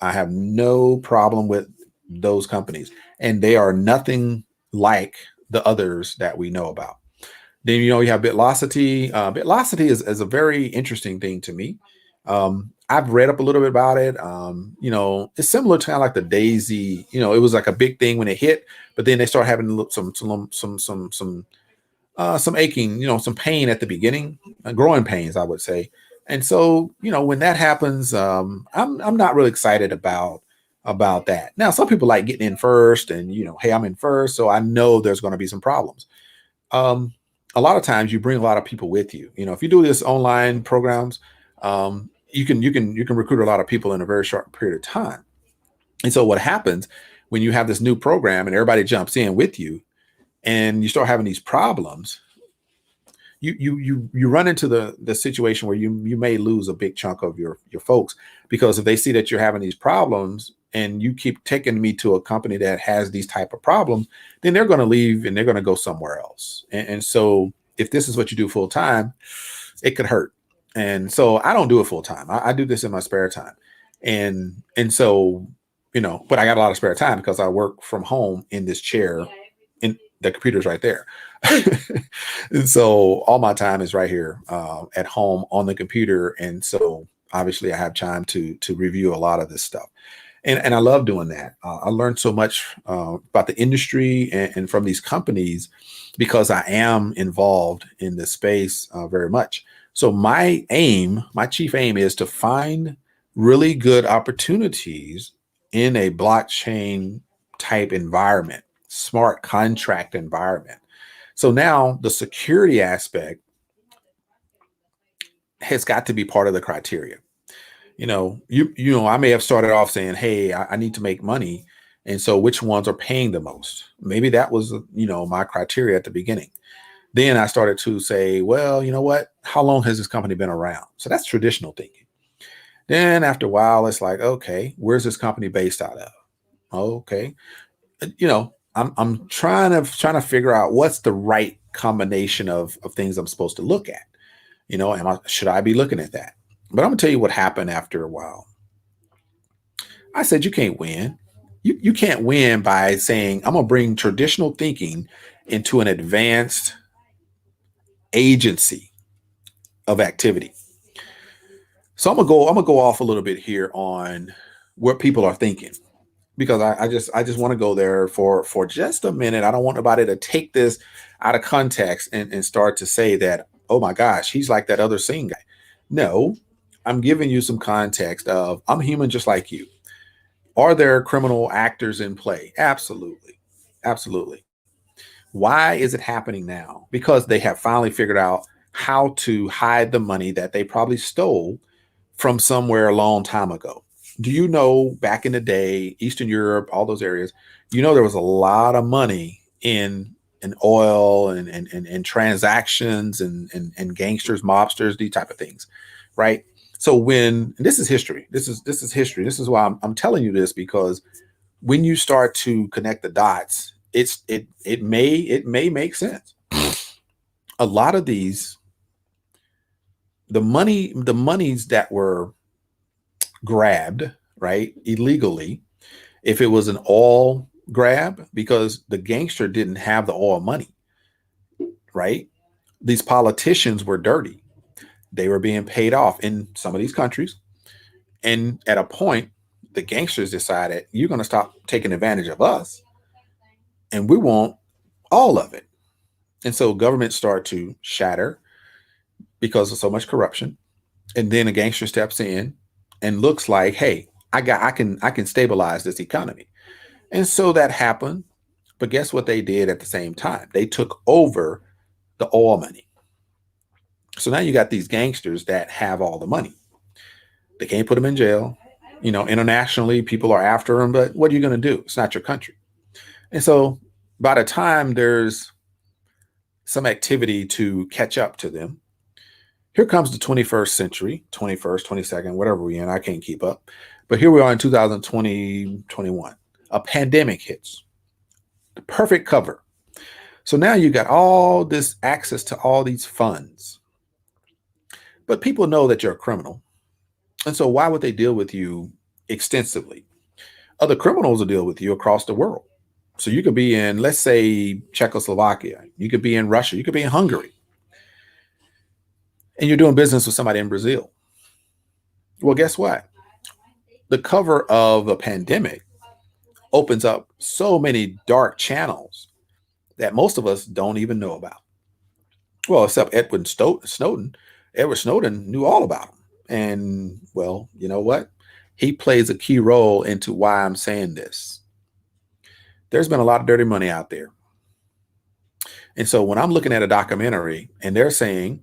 I have no problem with those companies, and they are nothing like the others that we know about. Then, you have Bitlocity. Bitlocity is a very interesting thing to me. I've read up a little bit about it. It's similar to kind of like the Daisy. It was like a big thing when it hit, but then they start having some aching, some pain at the beginning, growing pains, I would say. And so, when that happens, I'm not really excited about that. Now, some people like getting in first, and hey, I'm in first, so I know there's going to be some problems. A lot of times you bring a lot of people with you. If you do this online programs, you can recruit a lot of people in a very short period of time. And so what happens when you have this new program and everybody jumps in with you and you start having these problems, you run into the situation where you may lose a big chunk of your folks, because if they see that you're having these problems and you keep taking me to a company that has these type of problems, then they're going to leave and they're going to go somewhere else. And so if this is what you do full time, it could hurt. And so I don't do it full time. I do this in my spare time. And so, but I got a lot of spare time because I work from home in this chair, and the computer's right there. And so all my time is right here at home on the computer. And so obviously I have time to review a lot of this stuff. And I love doing that. I learned so much about the industry and from these companies because I am involved in this space very much. So my chief aim is to find really good opportunities in a blockchain type environment, smart contract environment. So now the security aspect has got to be part of the criteria. I may have started off saying, hey, I need to make money. And so which ones are paying the most? Maybe that was, my criteria at the beginning. Then I started to say, well, you know what? How long has this company been around? So that's traditional thinking. Then after a while, it's like, okay, where's this company based out of? Okay. I'm trying to figure out what's the right combination of things I'm supposed to look at. Should I be looking at that? But I'm gonna tell you what happened after a while. I said, you can't win. You can't win by saying, I'm gonna bring traditional thinking into an advanced agency of activity. So I'm gonna go off a little bit here on what people are thinking, because I just want to go there for just a minute. I don't want nobody to take this out of context and start to say that, oh my gosh, he's like that other scene guy. No, I'm giving you some context of I'm human just like you. Are there criminal actors in play? Absolutely. Absolutely. Why is it happening now? Because they have finally figured out how to hide the money that they probably stole from somewhere a long time ago. Do you know back in the day, Eastern Europe, all those areas, there was a lot of money in oil and transactions and gangsters, mobsters, these type of things, right? So when and this is history, this is history. This is why I'm telling you this, because when you start to connect the dots, it may make sense. A lot of these, the monies that were grabbed, right, illegally, if it was an oil grab, because the gangster didn't have the oil money, right? These politicians were dirty. They were being paid off in some of these countries. And at a point, the gangsters decided, you're going to stop taking advantage of us and we want all of it. And so governments start to shatter because of so much corruption. And then a gangster steps in and looks like, hey, I can stabilize this economy. And so that happened. But guess what they did at the same time? They took over the oil money. So now you got these gangsters that have all the money. They can't put them in jail. Internationally, people are after them, but what are you going to do? It's not your country. And so by the time there's some activity to catch up to them, here comes the 21st century, 21st, 22nd, whatever we're in. I can't keep up. But here we are in 2020, 21. A pandemic hits. The perfect cover. So now you got all this access to all these funds. But people know that you're a criminal. And so why would they deal with you extensively? Other criminals will deal with you across the world. So you could be in, let's say, Czechoslovakia. You could be in Russia. You could be in Hungary. And you're doing business with somebody in Brazil. Well, guess what? The cover of a pandemic opens up so many dark channels that most of us don't even know about. Well, except Snowden. Edward Snowden knew all about them. And, well, you know what? He plays a key role into why I'm saying this. There's been a lot of dirty money out there. And so when I'm looking at a documentary and they're saying,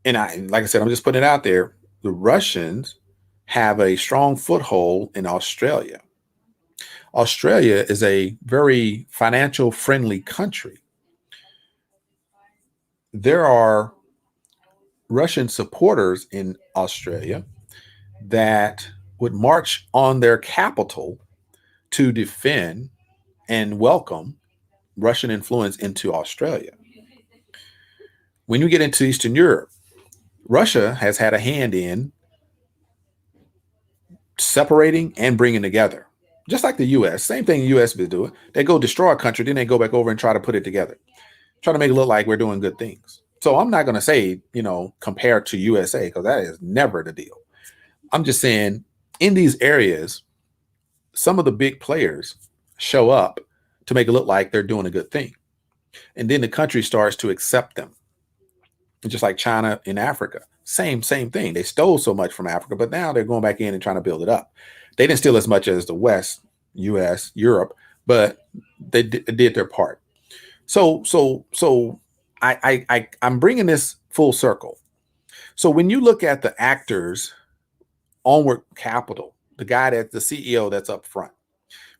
like I said, I'm just putting it out there, the Russians have a strong foothold in Australia. Australia is a very financial friendly country. There are Russian supporters in Australia that would march on their capital to defend and welcome Russian influence into Australia. When you get into Eastern Europe, Russia has had a hand in separating and bringing together. Just like the U.S., same thing the U.S. been doing. They go destroy a country, then they go back over and try to put it together, try to make it look like we're doing good things. So I'm not going to say, compared to USA, because that is never the deal. I'm just saying in these areas, some of the big players show up to make it look like they're doing a good thing. And then the country starts to accept them. And just like China in Africa, same thing. They stole so much from Africa, but now they're going back in and trying to build it up. They didn't steal as much as the West, US, Europe, but they did their part. So I'm bringing this full circle. So when you look at the actors, Onward Capital, the guy that's the CEO that's up front,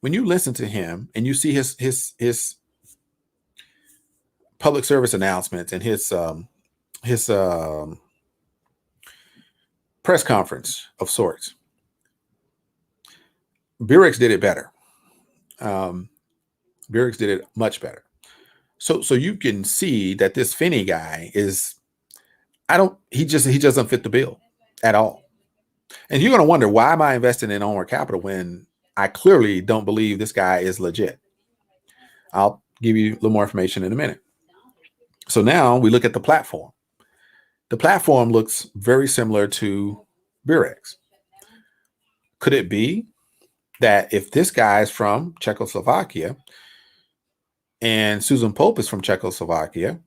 when you listen to him and you see his public service announcements and his press conference of sorts, Burex did it better. Burex did it much better. So you can see that this Finney guy he doesn't fit the bill at all. And you're going to wonder, why am I investing in Onward Capital when I clearly don't believe this guy is legit? I'll give you a little more information in a minute. So now we look at the platform. The platform looks very similar to Burex. Could it be that if this guy is from Czechoslovakia and Susan Pope is from Czechoslovakia,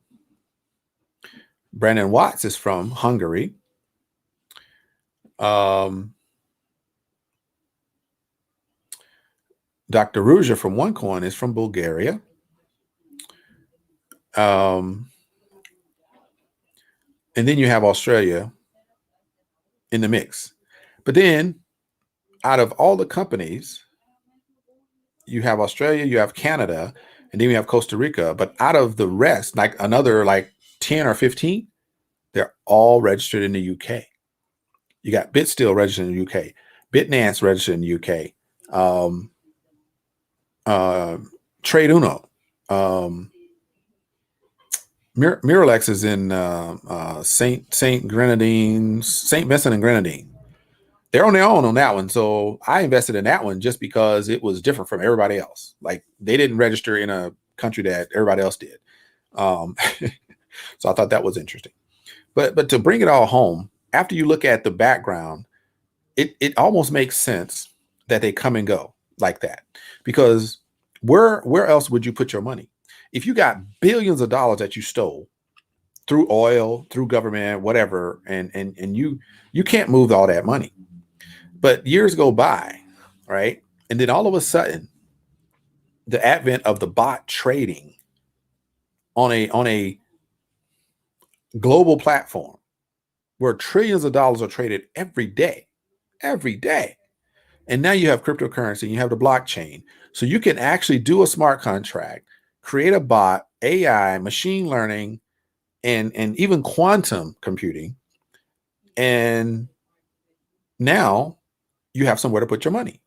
Brandon Watts is from Hungary, Dr. Ruja from OneCoin is from Bulgaria, and then you have Australia in the mix. But then out of all the companies, you have Australia, you have Canada, and then we have Costa Rica. But out of the rest, like another like 10 or 15, they're all registered in the UK. You got BitStill registered in the UK, Bitnance registered in the UK, Trade Uno, Miralex is in Saint Grenadines, Saint Vincent and Grenadine. They're on their own on that one. So I invested in that one just because it was different from everybody else. Like they didn't register in a country that everybody else did. So I thought that was interesting. But to bring it all home, after you look at the background, it almost makes sense that they come and go like that. Because where else would you put your money? If you got billions of dollars that you stole through oil, through government, whatever, and you can't move all that money. But years go by, right? And then all of a sudden, the advent of the bot trading on a global platform where trillions of dollars are traded every day. And now you have cryptocurrency, you have the blockchain. So you can actually do a smart contract, create a bot, AI, machine learning, and even quantum computing. And now you have somewhere to put your money.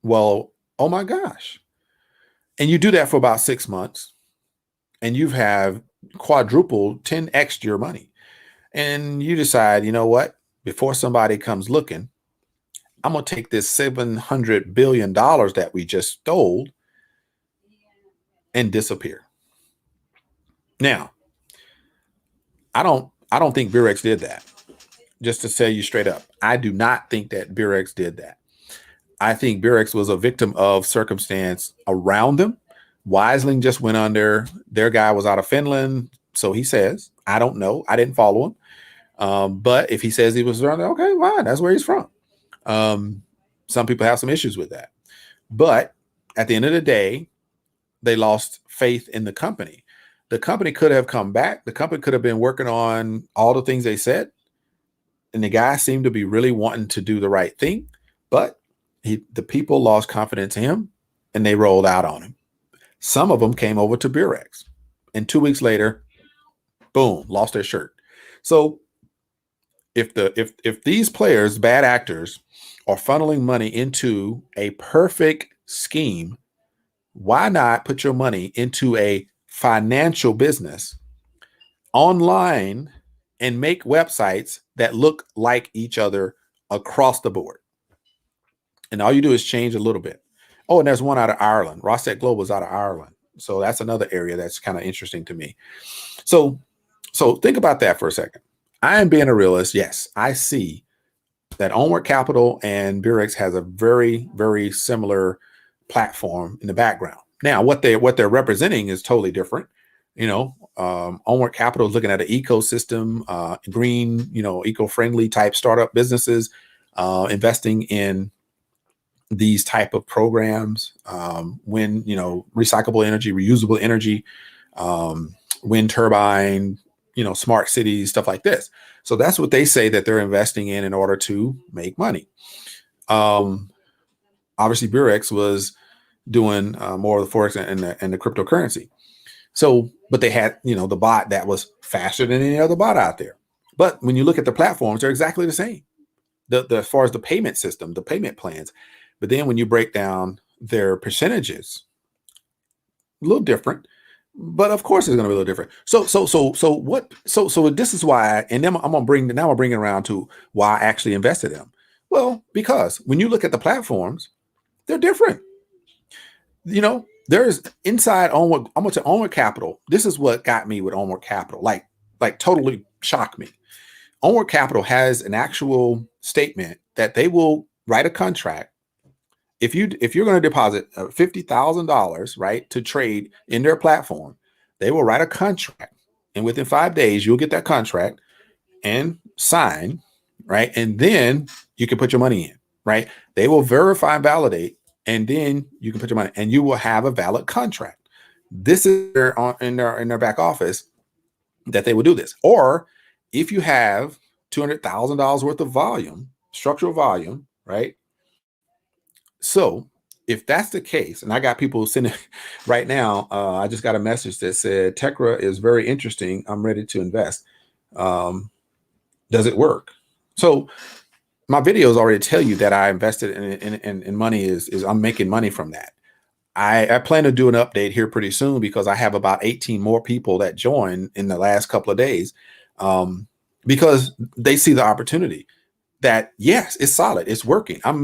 Well, oh my gosh. And you do that for about 6 months and you have quadrupled 10x your money. And you decide, you know what? Before somebody comes looking, I'm going to take this $700 billion that we just stole and disappear. Now, I don't think Birex did that. Just to tell you straight up, I do not think that Birex did that. I think Birex was a victim of circumstance around them. Wiseling just went under. Their guy was out of Finland. So he says, I don't know. I didn't follow him. But if he says he was around there, okay, fine. That's where he's from. Some people have some issues with that. But at the end of the day, they lost faith in the company. The company could have come back. The company could have been working on all the things they said. And the guy seemed to be really wanting to do the right thing. But the people lost confidence in him and they rolled out on him. Some of them came over to Birex. And 2 weeks later, boom, lost their shirt. So if these players, bad actors, are funneling money into a perfect scheme, why not put your money into a financial business online and make websites that look like each other across the board? And all you do is change a little bit. Oh, and there's one out of Ireland. Rashid Global is out of Ireland. So that's another area that's kind of interesting to me. So think about that for a second. I am being a realist. Yes, I see that Onward Capital and Birex has a very, very similar platform in the background. Now, what they're representing is totally different. Onward Capital is looking at an ecosystem, green, eco-friendly type startup businesses, investing in these type of programs, when, recyclable energy, reusable energy, wind turbine, smart cities, stuff like this. So that's what they say that they're investing in order to make money. Obviously, Birex was doing more of the forex and the cryptocurrency. So, but they had, the bot that was faster than any other bot out there. But when you look at the platforms, they're exactly the same. As far as the payment system, the payment plans. But then when you break down their percentages, a little different. But of course, it's going to be a little different. So this is why, and then I'm bring it around to why I actually invested in them. Well, because when you look at the platforms, they're different. There's inside Onward. I'm going to say Onward Capital. This is what got me with Onward Capital. Like totally shocked me. Onward Capital has an actual statement that they will write a contract. If you're going to deposit $50,000, right, to trade in their platform, they will write a contract, and within 5 days you'll get that contract and sign, right, and then you can put your money in, right. They will verify and validate, and then you can put your money, and you will have a valid contract. This is in their back office that they will do this. Or if you have $200,000 worth of volume, structural volume, right. So if that's the case, and I got people sending right now, I just got a message that said Tekra is very interesting. I'm ready to invest. Um, does it work? So my videos already tell you that I invested in money is I'm making money from that. I plan to do an update here pretty soon because I have about 18 more people that joined in the last couple of days, because they see the opportunity that yes, it's solid, it's working. I'm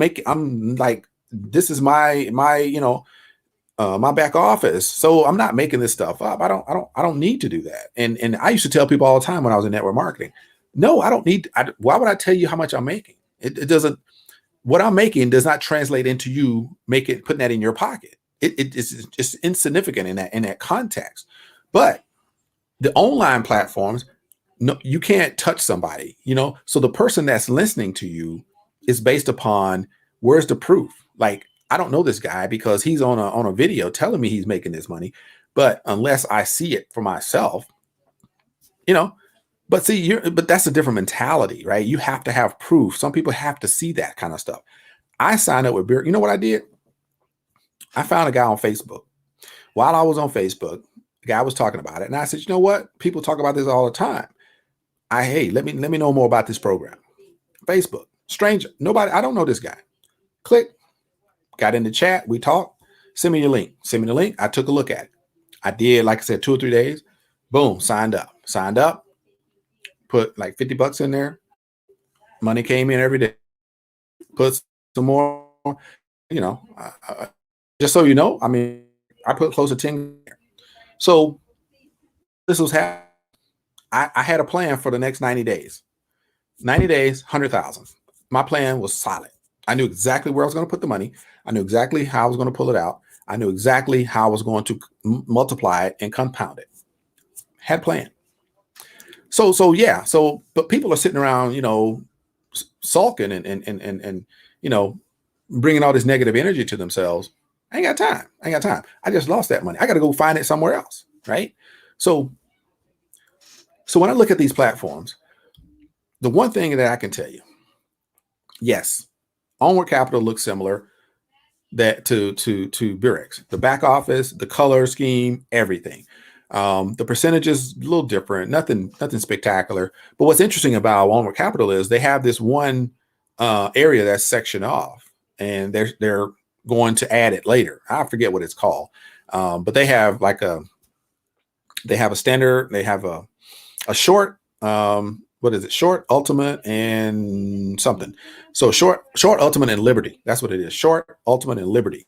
like, this is my my back office. So I'm not making this stuff up. I don't need to do that. And I used to tell people all the time when I was in network marketing, no, I don't need. Why would I tell you how much I'm making? It doesn't. What I'm making does not translate into you putting that in your pocket. It's just insignificant in that context. But the online platforms, no, you can't touch somebody. So the person that's listening to you is based upon where's the proof. Like, I don't know this guy because he's on a video telling me he's making this money, but unless I see it for myself, you know. But see, but that's a different mentality, right? You have to have proof. Some people have to see that kind of stuff. I signed up with Beer. You know what I did? I found a guy on Facebook. While I was on Facebook, the guy was talking about it, and I said, you know what? People talk about this all the time. Hey, let me know more about this program. Facebook, stranger, nobody. I don't know this guy. Click, got in the chat. We talked. Send me your link. Send me the link. I took a look at it. I did, like I said, 2 or 3 days. Boom, signed up. Signed up. Put like $50 in there. Money came in every day. Put some more. Just so you know, I mean, I put close to 10. So this was happening. I had a plan for the next 90 days. 90 days, 100,000. My plan was solid. I knew exactly where I was going to put the money. I knew exactly how I was going to pull it out. I knew exactly how I was going to multiply it and compound it. Had a plan. So yeah. But people are sitting around, sulking and bringing all this negative energy to themselves. I ain't got time. I just lost that money. I got to go find it somewhere else, right? So when I look at these platforms, the one thing that I can tell you, yes, Onward Capital looks similar to Burex. The back office, the color scheme, everything. The percentage is a little different, nothing spectacular. But what's interesting about Onward Capital is they have this one area that's sectioned off, and they're going to add it later. I forget what it's called, but they have a standard, they have a short, what is it? Short, ultimate, and something. So short, ultimate, and liberty. That's what it is. Short, ultimate, and liberty.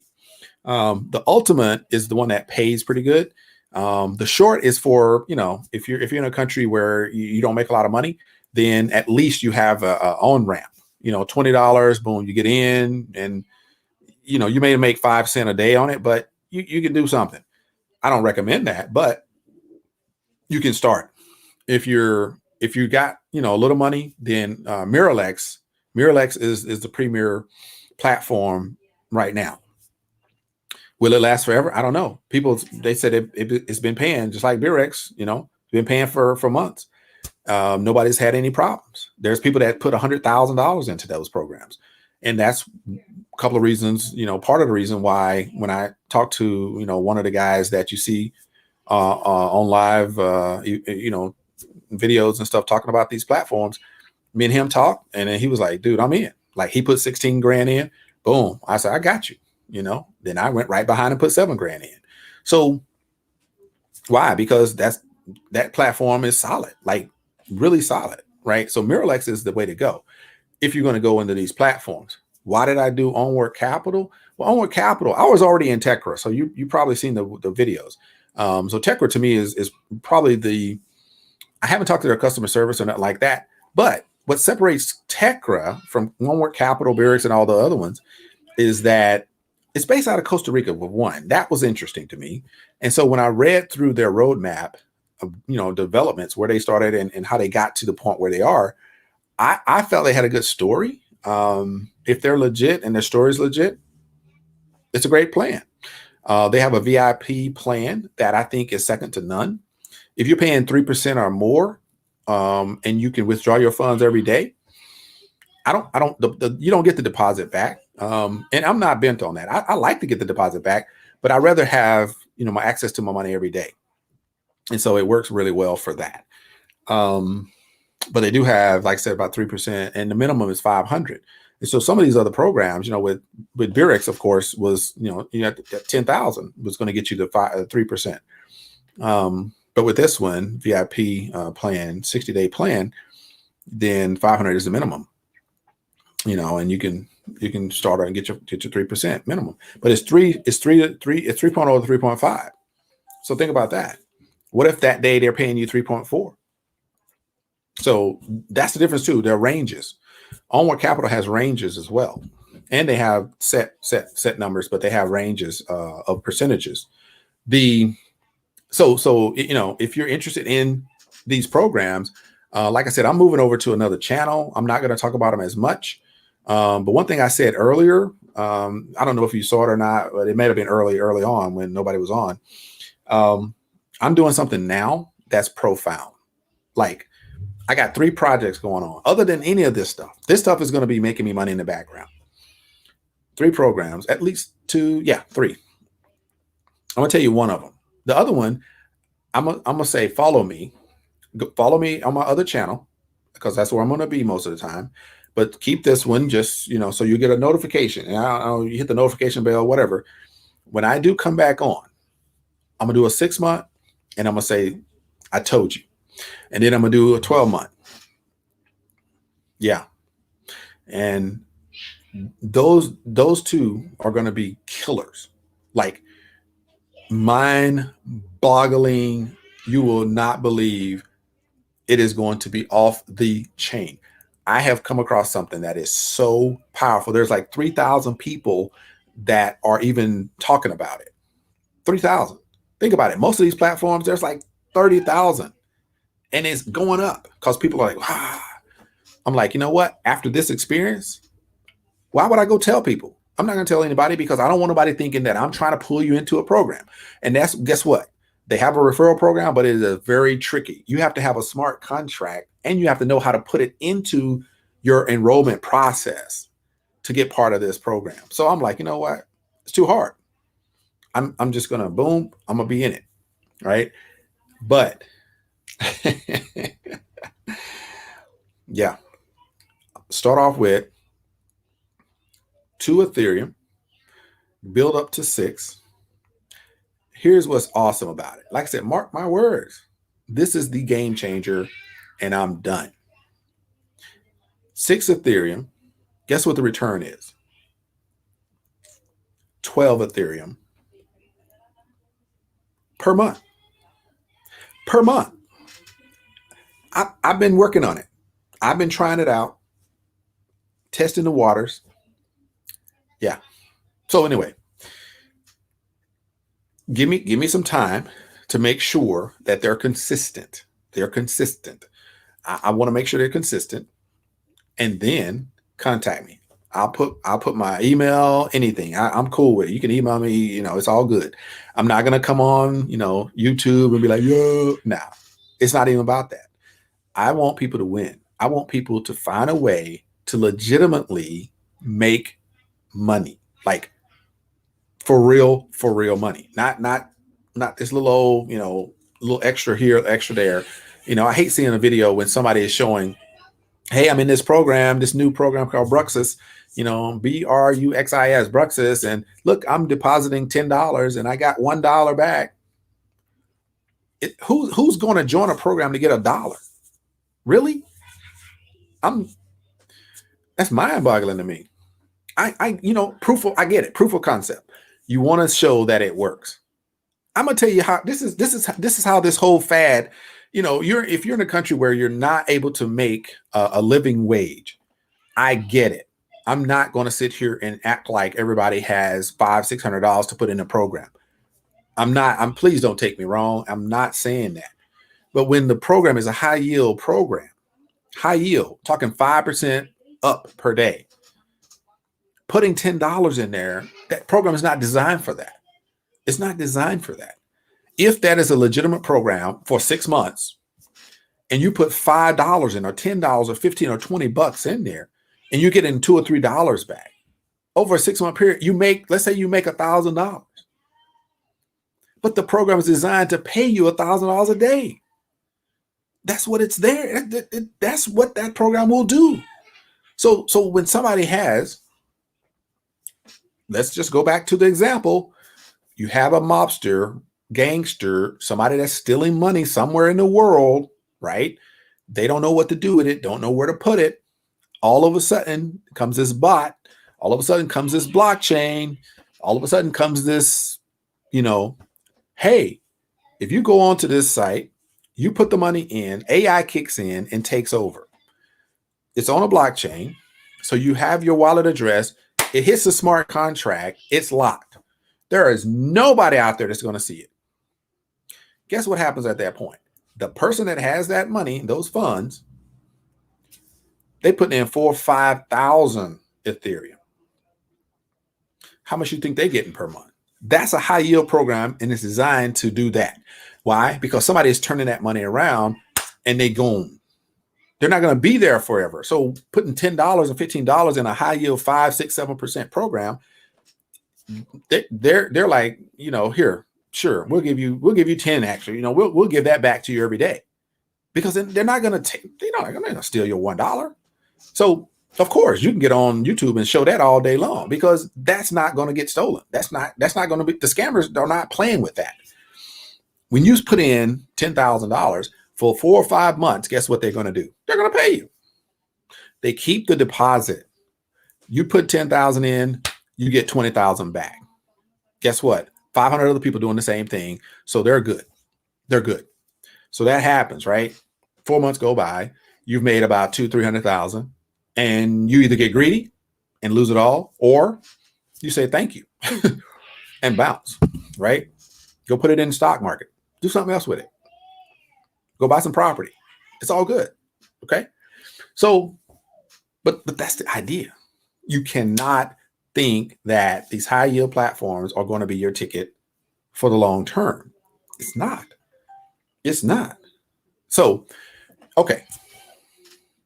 The ultimate is the one that pays pretty good. The short is for, if you're in a country where you don't make a lot of money, then at least you have a on ramp, $20, boom, you get in, and you may make 5 cents a day on it, but you can do something. I don't recommend that, but you can start. If you got, a little money, then Miralex is the premier platform right now. Will it last forever? I don't know. People, they said it's been paying just like Burex, been paying for months. Nobody's had any problems. There's people that put $100,000 into those programs. And that's a couple of reasons, part of the reason why when I talk to, one of the guys that you see on live, videos and stuff talking about these platforms, me and him talk, and then he was like, dude, I'm in. Like, he put 16 grand in, boom. I said, I got you, then I went right behind and put 7 grand in. So why? Because that platform is solid, like really solid, right? So Miralex is the way to go if you're going to go into these platforms. Why did I do Onward Capital? Well, Onward Capital, I was already in Tekra, so you probably seen the videos. So Tekra to me is probably I haven't talked to their customer service or not like that, but what separates Tekra from Onward Capital, Burex, and all the other ones is that it's based out of Costa Rica. With one, that was interesting to me. And so when I read through their roadmap of developments, where they started and how they got to the point where they are, I felt they had a good story. If they're legit and their story is legit, it's a great plan. They have a VIP plan that I think is second to none. If you're paying 3% or more, and you can withdraw your funds every day, you don't get the deposit back. And I'm not bent on that. I like to get the deposit back, but I'd rather have, my access to my money every day. And so it works really well for that. But they do have, like I said, about 3%, and the minimum is 500. And so some of these other programs, with Virex, of course, was, at 10,000 was going to get you to 3%. But with this one, VIP plan, 60-day plan, then 500 is the minimum, and you can start and get your 3% minimum. But it's 3.0 to 3.5. So think about that. What if that day they're paying you 3.4? So that's the difference too. There are ranges. Onward Capital has ranges as well, and they have set numbers, but they have ranges of percentages. So if you're interested in these programs, like I said, I'm moving over to another channel. I'm not going to talk about them as much. But one thing I said earlier, I don't know if you saw it or not, but it may have been early on when nobody was on. I'm doing something now that's profound. Like, I got 3 projects going on. Other than any of this stuff is going to be making me money in the background. 3 programs, at least 2. Yeah, 3. I'm going to tell you one of them. The other one, I'm going to say, follow me on my other channel, because that's where I'm going to be most of the time. But keep this one just, so you get a notification. And you hit the notification bell, whatever. When I do come back on, I'm going to do a 6-month, and I'm going to say, I told you. And then I'm going to do a 12-month. Yeah. And those 2 are going to be killers. Like, mind-boggling. You will not believe it is going to be off the chain. I have come across something that is so powerful. There's like 3,000 people that are even talking about it. 3,000. Think about it. Most of these platforms, there's like 30,000. And it's going up because people are like, wow. I'm like, you know what? After this experience, why would I go tell people? I'm not going to tell anybody, because I don't want nobody thinking that I'm trying to pull you into a program. And guess what? They have a referral program, but it is very tricky. You have to have a smart contract, and you have to know how to put it into your enrollment process to get part of this program. So I'm like, you know what? It's too hard. I'm just going to boom. I'm going to be in it. Right. But yeah, start off with 2 Ethereum, build up to 6. Here's what's awesome about it. Like I said, mark my words. This is the game changer, and I'm done. 6 Ethereum. Guess what the return is? 12 Ethereum per month. Per month. I've been working on it. I've been trying it out, testing the waters. Yeah. So anyway, give me some time to make sure that they're consistent. They're consistent. I want to make sure they're consistent, and then contact me. I'll put my email, anything. I'm cool with it. You can email me. It's all good. I'm not gonna come on, YouTube and be like, yo, nah. It's not even about that. I want people to win. I want people to find a way to legitimately make money, like for real money, not this little old, little extra here, extra there. I hate seeing a video when somebody is showing, hey, I'm in this program, this new program called Bruxis, Bruxis, Bruxis, and look, I'm depositing $10 and I got $1 back. Who's going to join a program to get $1? Really? That's mind-boggling to me. I get it. Proof of concept. You want to show that it works. I'm gonna tell you how this is how this whole fad, if you're in a country where you're not able to make a living wage, I get it. I'm not going to sit here and act like everybody has $500-600 to put in a program. Please don't take me wrong. I'm not saying that. But when the program is a high yield program, talking 5% up per day, putting $10 in there, that program is not designed for that. It's not designed for that. If that is a legitimate program for 6 months, and you put $5 in, or $10 or $15 or $20 in there, and you're getting $2 or $3 back, over a 6-month period, let's say you make $1,000, but the program is designed to pay you $1,000 a day. That's what it's there. That's what that program will do. So when somebody has, let's just go back to the example. You have a mobster, gangster, somebody that's stealing money somewhere in the world, right? They don't know what to do with it, don't know where to put it. All of a sudden comes this bot. All of a sudden comes this blockchain. All of a sudden comes this, hey, if you go onto this site, you put the money in, AI kicks in and takes over. It's on a blockchain. So you have your wallet address. It hits a smart contract. It's locked. There is nobody out there that's going to see it. Guess what happens at that point? The person that has that money, those funds, they put in 4,000 or 5,000 Ethereum. How much you think they're getting per month? That's a high yield program, and it's designed to do that. Why? Because somebody is turning that money around and they gone. They're not going to be there forever. So putting $10 and $15 in a high yield 5, 6, 7% program, they're like, here, sure, we'll give you 10 actually. We'll give that back to you every day, because they're not going to steal your $1. So of course you can get on YouTube and show that all day long, because that's not going to get stolen. That's not going to be, the scammers are not playing with that. When you put in $10,000 for 4 or 5 months, guess what they're going to do? They're going to pay you. They keep the deposit. You put 10,000 in, you get 20,000 back. Guess what? 500 other people doing the same thing. So they're good. They're good. So that happens, right? 4 months go by. You've made about 200,000-300,000, and you either get greedy and lose it all, or you say thank you and bounce, right? Go put it in the stock market. Do something else with it. Go buy some property. It's all good. Okay. So, but that's the idea. You cannot think that these high yield platforms are going to be your ticket for the long term. It's not. It's not. So, okay.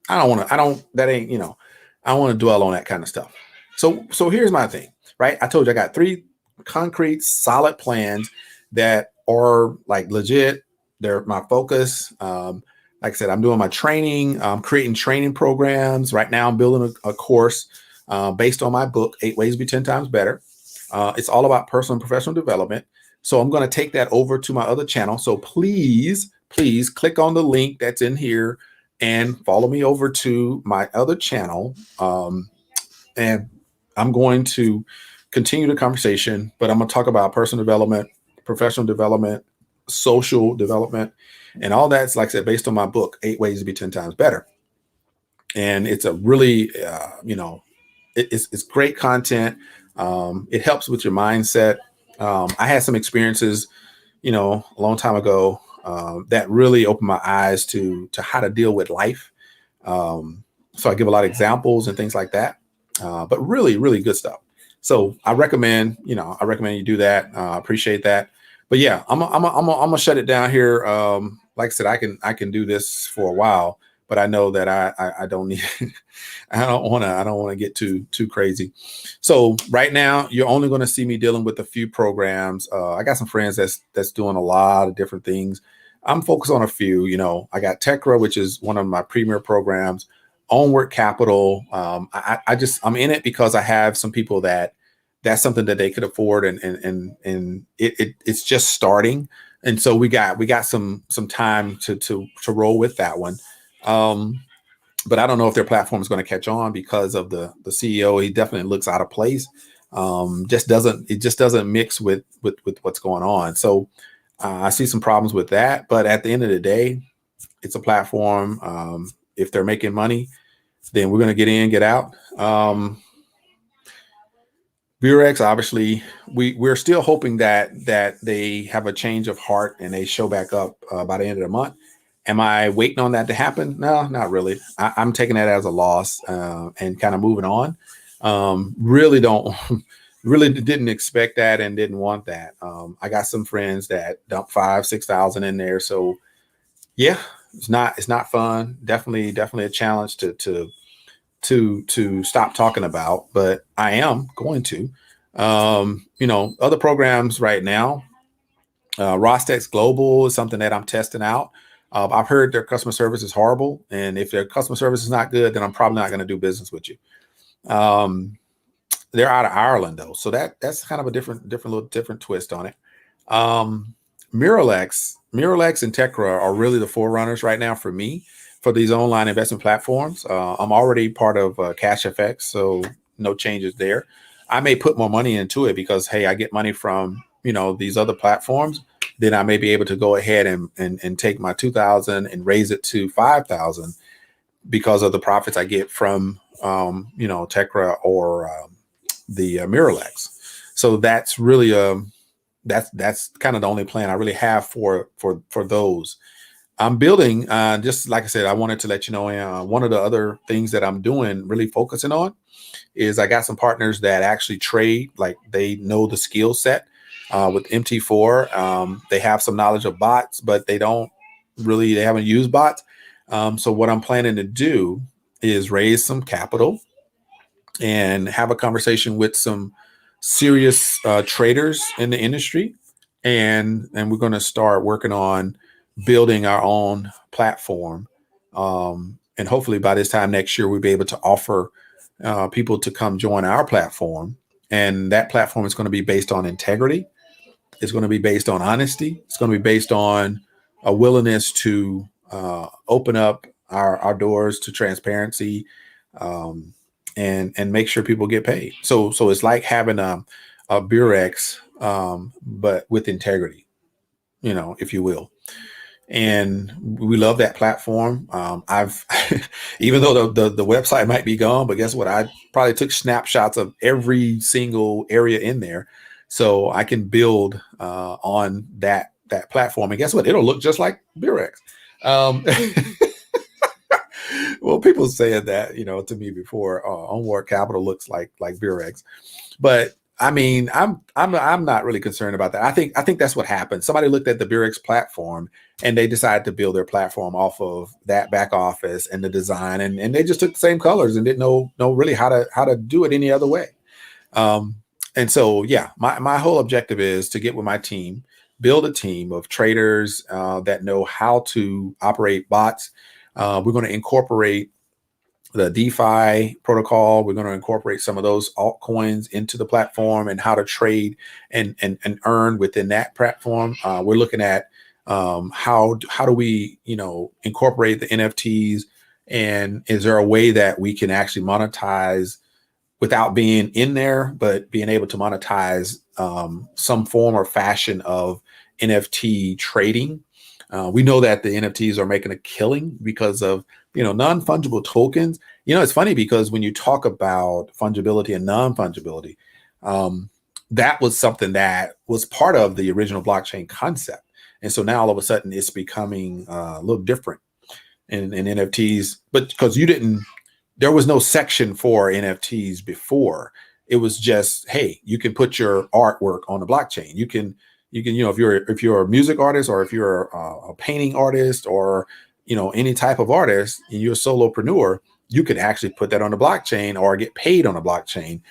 I don't want to dwell on that kind of stuff. So here's my thing, right? I told you I got 3 concrete, solid plans that are like legit. They're my focus. Like I said, I'm doing my training. I'm creating training programs. Right now I'm building a course based on my book, 8 Ways to Be 10 Times Better. It's all about personal and professional development. So I'm going to take that over to my other channel. So please click on the link that's in here and follow me over to my other channel. And I'm going to continue the conversation, but I'm going to talk about personal development, professional development, social development, and all that's, like I said, based on my book, 8 Ways to Be 10 Times Better. And it's a really, it's great content. It helps with your mindset. I had some experiences, a long time ago that really opened my eyes to how to deal with life. So I give a lot of examples and things like that, but really, really good stuff. So I recommend you do that. Appreciate that. But yeah, I'm gonna shut it down here. Like I said, I can do this for a while, but I know that I don't need, I don't want to get too crazy. So right now, you're only going to see me dealing with a few programs. I got some friends that's doing a lot of different things. I'm focused on a few. I got Tekra, which is one of my premier programs. Onward Capital. I'm in it because I have some people that's something that they could afford, and it's just starting. And so we got some time to roll with that one. But I don't know if their platform is going to catch on because of the CEO. He definitely looks out of place. It just doesn't mix with what's going on. So I see some problems with that. But at the end of the day, it's a platform. If they're making money, then we're going to get in, get out. Burex, obviously, we're still hoping that they have a change of heart and they show back up by the end of the month. Am I waiting on that to happen? No, not really. I'm taking that as a loss and kind of moving on. Really didn't expect that and didn't want that. I got some friends that dump 5,000-6,000 in there. So yeah, it's not fun. Definitely a challenge to to stop talking about, but I am going to. Other programs right now, Rostex Global is something that I'm testing out. I've heard their customer service is horrible, and if their customer service is not good, then I'm probably not going to do business with you. They're out of Ireland though, so that's kind of a different twist on it. Miralex and Tekra are really the forerunners right now for me for these online investment platforms. I'm already part of CashFX, so no changes there. I may put more money into it because, hey, I get money from these other platforms. Then I may be able to go ahead and take my 2,000 and raise it to 5,000 because of the profits I get from Tekra or the Miralex. So that's really that's kind of the only plan I really have for those. I'm building, just like I said, I wanted to let you know, one of the other things that I'm doing, really focusing on, is I got some partners that actually trade, like they know the skill set with MT4. They have some knowledge of bots, but they haven't used bots. So what I'm planning to do is raise some capital and have a conversation with some serious traders in the industry, and we're going to start working on building our own platform, and hopefully by this time next year we'll be able to offer people to come join our platform. And that platform is going to be based on integrity, it's going to be based on honesty, it's going to be based on a willingness to open up our doors to transparency, and make sure people get paid. So it's like having a Burex, but with integrity, if you will. And we love that platform. I've even though the website might be gone, but guess what? I probably took snapshots of every single area in there, so I can build on that platform. And guess what? It'll look just like Burex. Well, people said that, to me before. Onward Capital looks like Burex, but I mean, I'm not really concerned about that. I think that's what happened. Somebody looked at the Burex platform and they decided to build their platform off of that back office and the design, and they just took the same colors and didn't know really how to do it any other way. And so, yeah, my whole objective is to get with my team, build a team of traders that know how to operate bots. We're going to incorporate the DeFi protocol. We're going to incorporate some of those altcoins into the platform and how to trade and earn within that platform. We're looking at how do we incorporate the NFTs, and is there a way that we can actually monetize without being in there, but being able to monetize some form or fashion of NFT trading. We know that the NFTs are making a killing because of non-fungible tokens. It's funny because when you talk about fungibility and non-fungibility, that was something that was part of the original blockchain concept. And so now all of a sudden it's becoming a little different in NFTs, but because there was no section for NFTs before. It was just, hey, you can put your artwork on the blockchain. You can, if you're a music artist, or if you're a painting artist, or any type of artist, and you're a solopreneur, you could actually put that on the blockchain or get paid on the blockchain,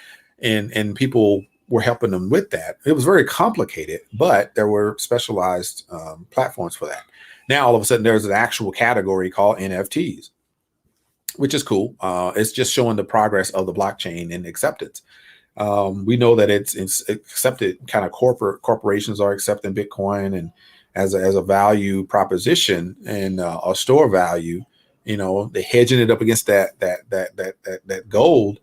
and people were helping them with that. It was very complicated, but there were specialized platforms for that. Now all of a sudden there's an actual category called NFTs, which is cool. It's just showing the progress of the blockchain and acceptance. We know that it's accepted. Kind of corporations are accepting Bitcoin and as a value proposition and a store value. They're hedging it up against that gold.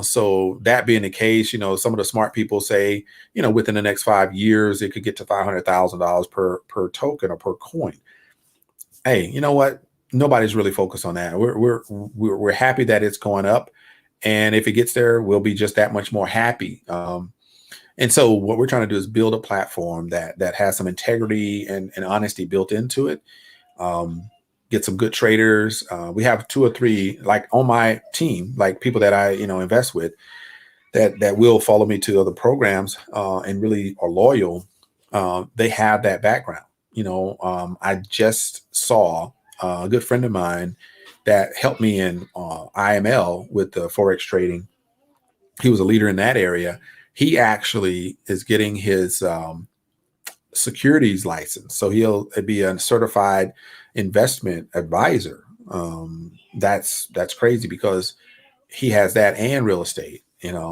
So that being the case, some of the smart people say, within the next 5 years, it could get to $500,000 per token or per coin. Hey, you know what? Nobody's really focused on that. We're happy that it's going up, and if it gets there, we'll be just that much more happy. And so what we're trying to do is build a platform that has some integrity and honesty built into it. Get some good traders. We have 2 or 3, like on my team, like people that I invest with, that will follow me to other programs and really are loyal. They have that background. I just saw a good friend of mine that helped me in IML with the Forex trading. He was a leader in that area. He actually is getting his securities license. So he'll be a certified investment advisor. That's crazy because he has that and real estate,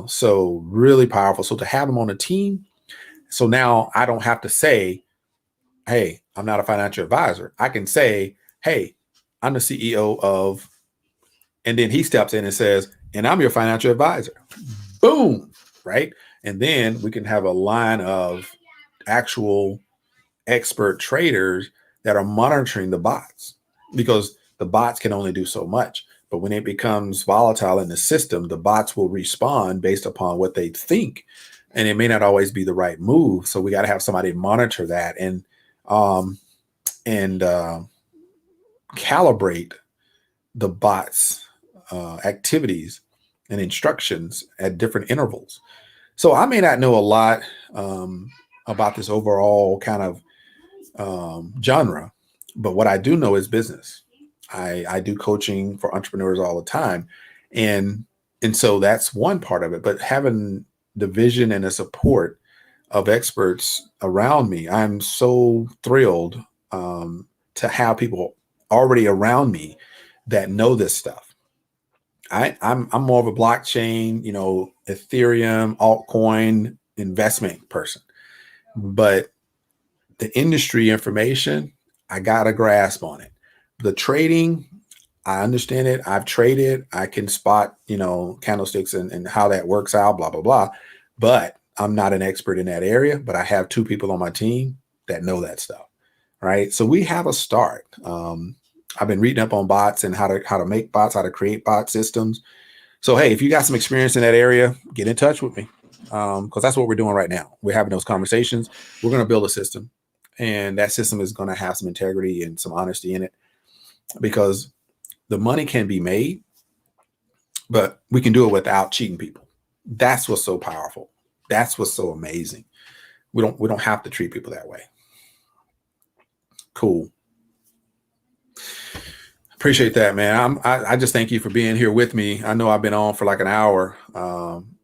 so really powerful. So to have him on a team, so now I don't have to say, hey, I'm not a financial advisor. I can say, hey, I'm the CEO of, and then he steps in and says, and I'm your financial advisor. Boom, right? And then we can have a line of actual expert traders that are monitoring the bots, because the bots can only do so much. But when it becomes volatile in the system, the bots will respond based upon what they think, and it may not always be the right move. So we got to have somebody monitor that and calibrate the bots' activities and instructions at different intervals. So I may not know a lot about this overall kind of genre, but what I do know is business. I do coaching for entrepreneurs all the time, and so that's one part of it. But having the vision and the support of experts around me, I'm so thrilled to have people already around me that know this stuff. I'm more of a blockchain, Ethereum, altcoin investment person, but the industry information, I got a grasp on it. The trading, I understand it. I've traded. I can spot, candlesticks and how that works out, blah, blah, blah. But I'm not an expert in that area, but I have two people on my team that know that stuff, right? So we have a start. I've been reading up on bots and how to make bots, how to create bot systems. So, hey, if you got some experience in that area, get in touch with me, because that's what we're doing right now. We're having those conversations. We're going to build a system, and that system is going to have some integrity and some honesty in it, because the money can be made, but we can do it without cheating people. That's what's so powerful. That's what's so amazing. We don't have to treat people that way. Cool. Appreciate that, man. I just thank you for being here with me. I know I've been on for like an hour,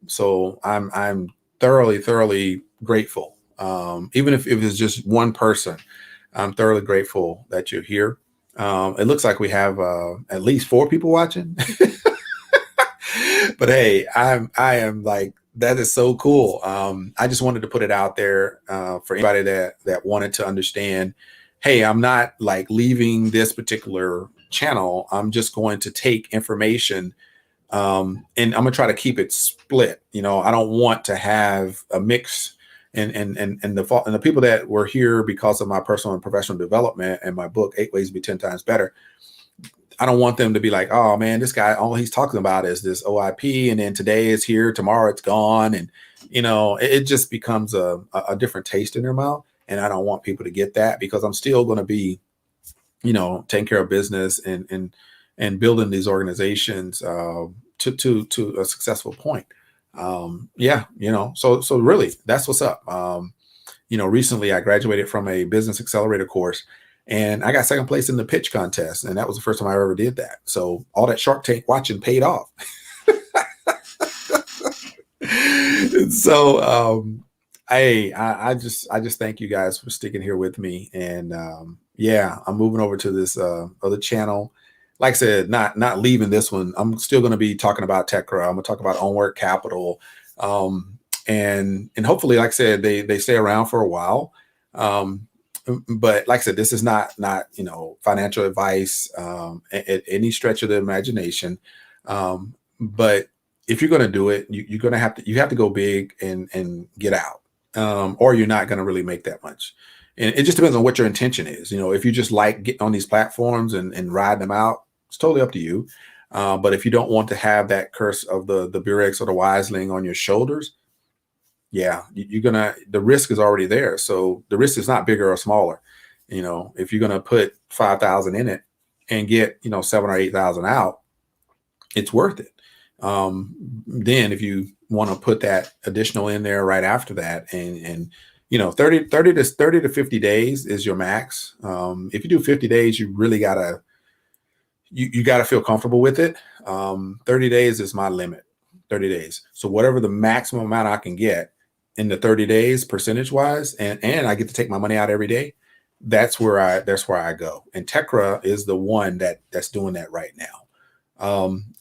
so I'm thoroughly grateful. Even if it's just one person, I'm thoroughly grateful that you're here. It looks like we have at least 4 people watching. But hey, I am like, that is so cool. I just wanted to put it out there for anybody that wanted to understand. Hey, I'm not like leaving this particular channel. I'm just going to take information and I'm gonna try to keep it split. I don't want to have a mix. And the people that were here because of my personal and professional development and my book, 8 Ways to Be 10 Times Better, I don't want them to be like, oh man, this guy, all he's talking about is this OIP, and then today is here, tomorrow it's gone, and it just becomes a different taste in their mouth. And I don't want people to get that, because I'm still going to be, taking care of business and building these organizations to a successful point. So really, that's what's up. Recently I graduated from a business accelerator course, and I got second place in the pitch contest. And that was the first time I ever did that. So all that Shark Tank watching paid off. So I just thank you guys for sticking here with me. And I'm moving over to this other channel. Like I said, not leaving this one. I'm still going to be talking about Tekra. I'm going to talk about Onward Capital. And hopefully, like I said, they stay around for a while. But like I said, this is not financial advice at any stretch of the imagination. But if you're going to do it, you're going to have to go big and get out, or you're not going to really make that much. And it just depends on what your intention is. If you just like getting on these platforms and ride them out, it's totally up to you. But if you don't want to have that curse of the Burex or the Wiseling on your shoulders, the risk is already there. So the risk is not bigger or smaller. If you're going to put 5,000 in it and get, 7 or 8,000 out, it's worth it. Then if you want to put that additional in there right after that, and 30 to 50 days is your max. If you do 50 days, you really gotta you got to feel comfortable with it. 30 days is my limit. 30 days. So whatever the maximum amount I can get in the 30 days percentage wise, and I get to take my money out every day. That's where I go. And Tekra is the one that's doing that right now.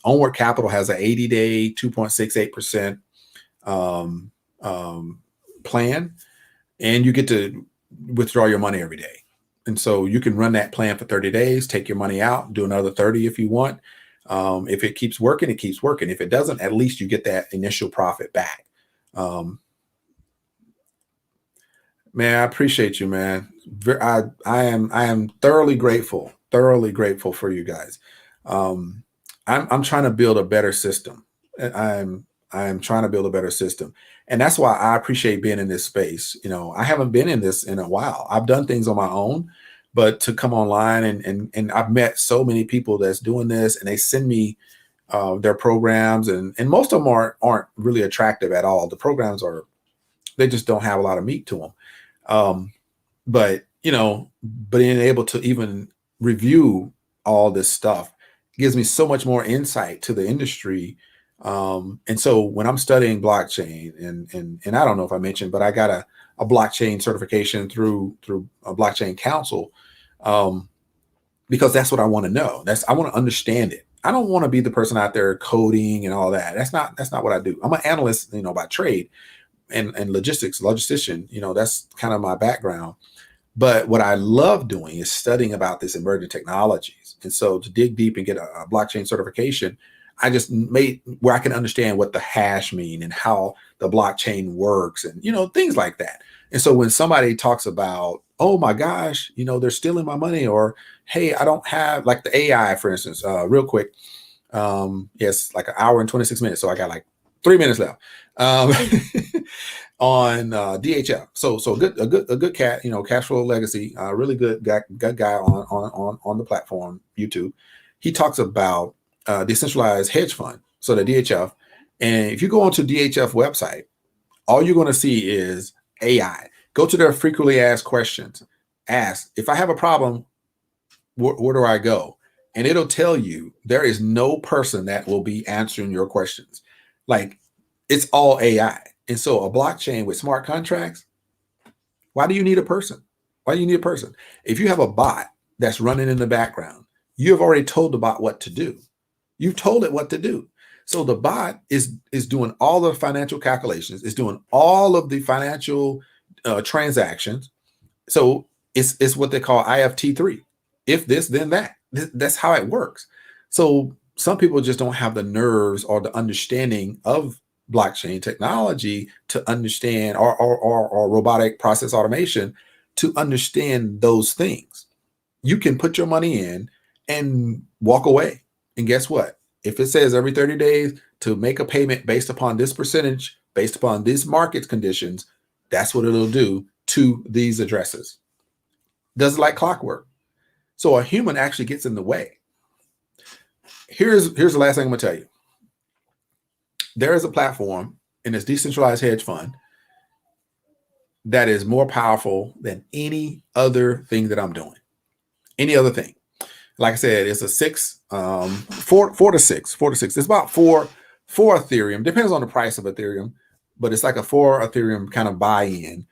Onward Capital has an 80-day 2.68% plan, and you get to withdraw your money every day. And so you can run that plan for 30 days, take your money out, do another 30 if you want. If it keeps working, it keeps working. If it doesn't, at least you get that initial profit back. Man, I appreciate you, man. I am thoroughly grateful for you guys. I'm trying to build a better system. I'm trying to build a better system. And that's why I appreciate being in this space. You know, I haven't been in this in a while. I've done things on my own, but to come online and I've met so many people that's doing this, and they send me their programs, and most of them aren't really attractive at all. The programs they just don't have a lot of meat to them. But you know, being able to even review all this stuff gives me so much more insight to the industry. And so when I'm studying blockchain, and I don't know if I mentioned, but I got a blockchain certification through a blockchain council, because that's what I want to know. I want to understand it. I don't want to be the person out there coding and all that. That's not what I do. I'm an analyst, you know, by trade, and logistician, you know, that's kind of my background. But what I love doing is studying about this emerging technologies. And so to dig deep and get a blockchain certification, I just made where I can understand what the hash mean and how the blockchain works, and, you know, things like that. And so when somebody talks about, oh my gosh, you know, they're stealing my money, or, hey, I don't have, like the AI, for instance, real quick. Yes, like an hour and 26 minutes. So I got like 3 minutes left. On DHF. So a good cat, you know, cash flow legacy, really good guy on the platform, YouTube. He talks about decentralized hedge fund, so the DHF. And if you go onto DHF website, all you're going to see is AI. Go to their frequently asked questions. Ask, if I have a problem, where do I go? And it'll tell you there is no person that will be answering your questions. Like, it's all AI. And so a blockchain with smart contracts, why do you need a person? Why do you need a person? If you have a bot that's running in the background, you have already told the bot what to do. You've told it what to do. So the bot is doing all the financial calculations, is doing all of the financial transactions. So it's what they call IFT3. If this, then that. That's how it works. So some people just don't have the nerves or the understanding of blockchain technology to understand, or robotic process automation to understand those things. You can put your money in and walk away. And guess what? If it says every 30 days to make a payment based upon this percentage, based upon these market conditions, that's what it'll do to these addresses. Does it like clockwork. So a human actually gets in the way. Here's the last thing I'm gonna tell you. There is a platform in this decentralized hedge fund that is more powerful than any other thing that I'm doing. Any other thing. Like I said, it's a 4 to 6. It's about four Ethereum. Depends on the price of Ethereum, but it's like a 4 Ethereum kind of buy-in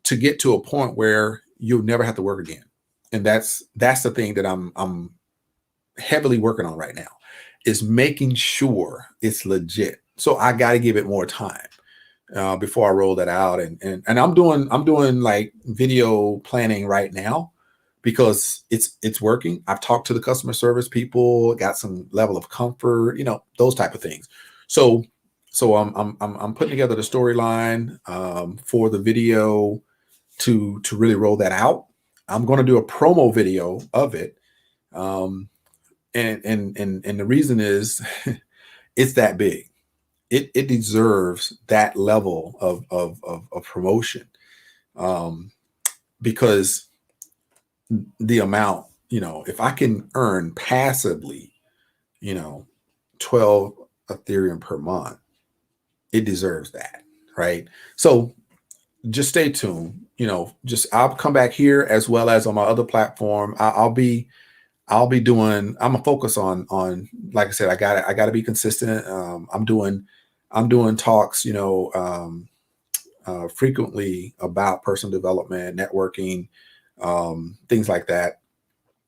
to get to a point where you'll never have to work again. And that's the thing that I'm heavily working on right now, is making sure it's legit. So I got to give it more time before I roll that out. And I'm doing like video planning right now, because it's working. I've talked to the customer service people, got some level of comfort, you know, those type of things. So I'm putting together the storyline for the video to really roll that out. I'm going to do a promo video of it. And the reason is it's that big. It deserves that level of promotion, because the amount, you know, if I can earn passively, you know, 12 Ethereum per month, it deserves that, right? So just stay tuned. You know, I'll come back here as well as on my other platform. I'll be I'm a focus on, like I said, I got to be consistent. I'm doing talks, frequently about personal development, networking, things like that.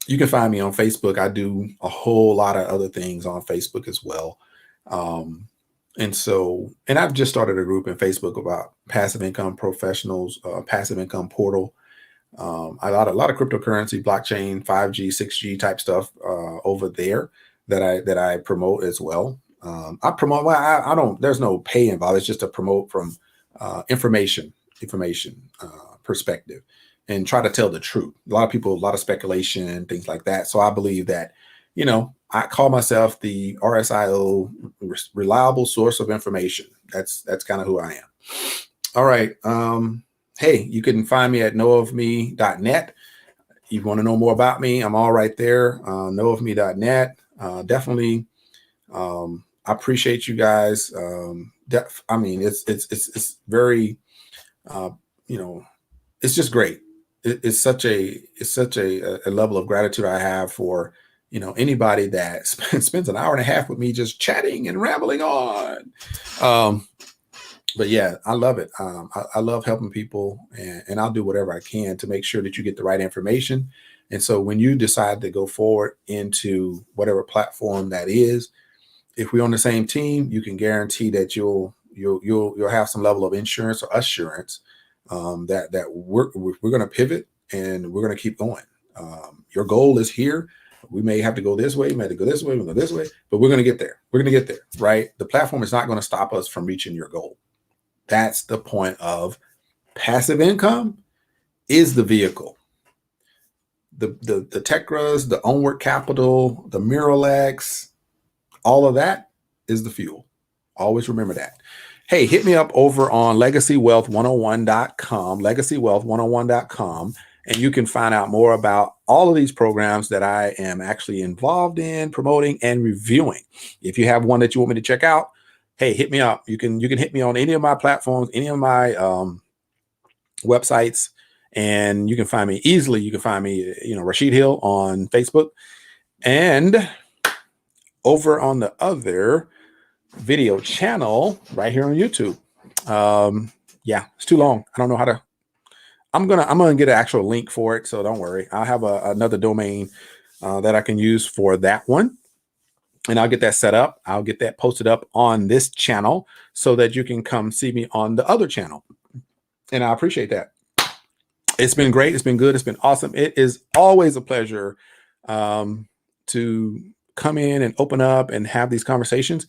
You can find me on Facebook. I do a whole lot of other things on Facebook as well. Um, and I've just started a group in Facebook about passive income professionals, passive income portal. A lot of cryptocurrency, blockchain, 5G, 6G type stuff over there that I promote as well. I promote. Well, I don't. There's no pay involved. It's just to promote from information perspective, and try to tell the truth. A lot of people, a lot of speculation and things like that. So I believe that, I call myself the RSIO, reliable source of information. That's kind of who I am. All right. Hey, you can find me at knowofme.net. You want to know more about me, I'm all right there. Knowofme.net. Definitely. I appreciate you guys. I mean, it's very, it's just great. It's such a level of gratitude I have for, anybody that spends an hour and a half with me just chatting and rambling on. But yeah, I love it. I love helping people, and I'll do whatever I can to make sure that you get the right information. And so when you decide to go forward into whatever platform that is, if we're on the same team, you can guarantee that you'll have some level of insurance or assurance that we're going to pivot and we're going to keep going. Your goal is here. We may have to go this way, we may have to go this way, we go this way, but we're going to get there. We're going to get there, right? The platform is not going to stop us from reaching your goal. That's the point of passive income is the vehicle. The Tekras, the Onward Capital, the Miralex, all of that is the fuel. Always remember that. Hey, hit me up over on legacywealth101.com, legacywealth101.com, and you can find out more about all of these programs that I am actually involved in promoting and reviewing. If you have one that you want me to check out, hey, hit me up. You can hit me on any of my platforms, any of my websites, and you can find me easily. You can find me, Rashid Hill on Facebook, and over on the other video channel right here on YouTube. Yeah, it's too long. I don't know how to. I'm gonna get an actual link for it, so don't worry. I'll have another domain that I can use for that one. And I'll get that set up. I'll get that posted up on this channel so that you can come see me on the other channel. And I appreciate that. It's been great. It's been good. It's been awesome. It is always a pleasure to come in and open up and have these conversations.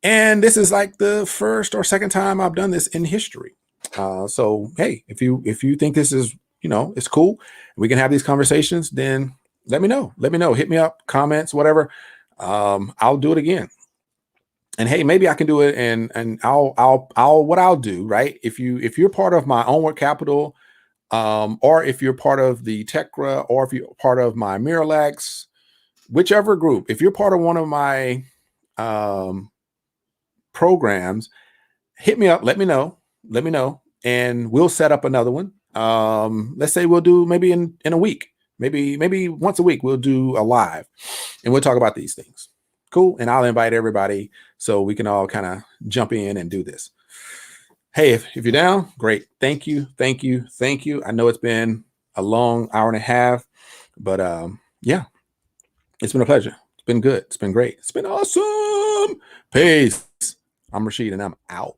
And this is like the first or second time I've done this in history. So, hey, if you think this is, it's cool, we can have these conversations, then let me know. Hit me up, comments, whatever. I'll do it again. And hey, maybe I can do it. And what I'll do, right? If you're part of my Onward Capital, or if you're part of the Tekra, or if you're part of my Miralex, whichever group, if you're part of one of my programs, hit me up, let me know, and we'll set up another one. Let's say we'll do maybe in a week. Maybe once a week we'll do a live and we'll talk about these things. Cool. And I'll invite everybody so we can all kind of jump in and do this. Hey, if you're down, great. Thank you. I know it's been a long hour and a half, but yeah, it's been a pleasure. It's been good. It's been great. It's been awesome. Peace. I'm Rashid and I'm out.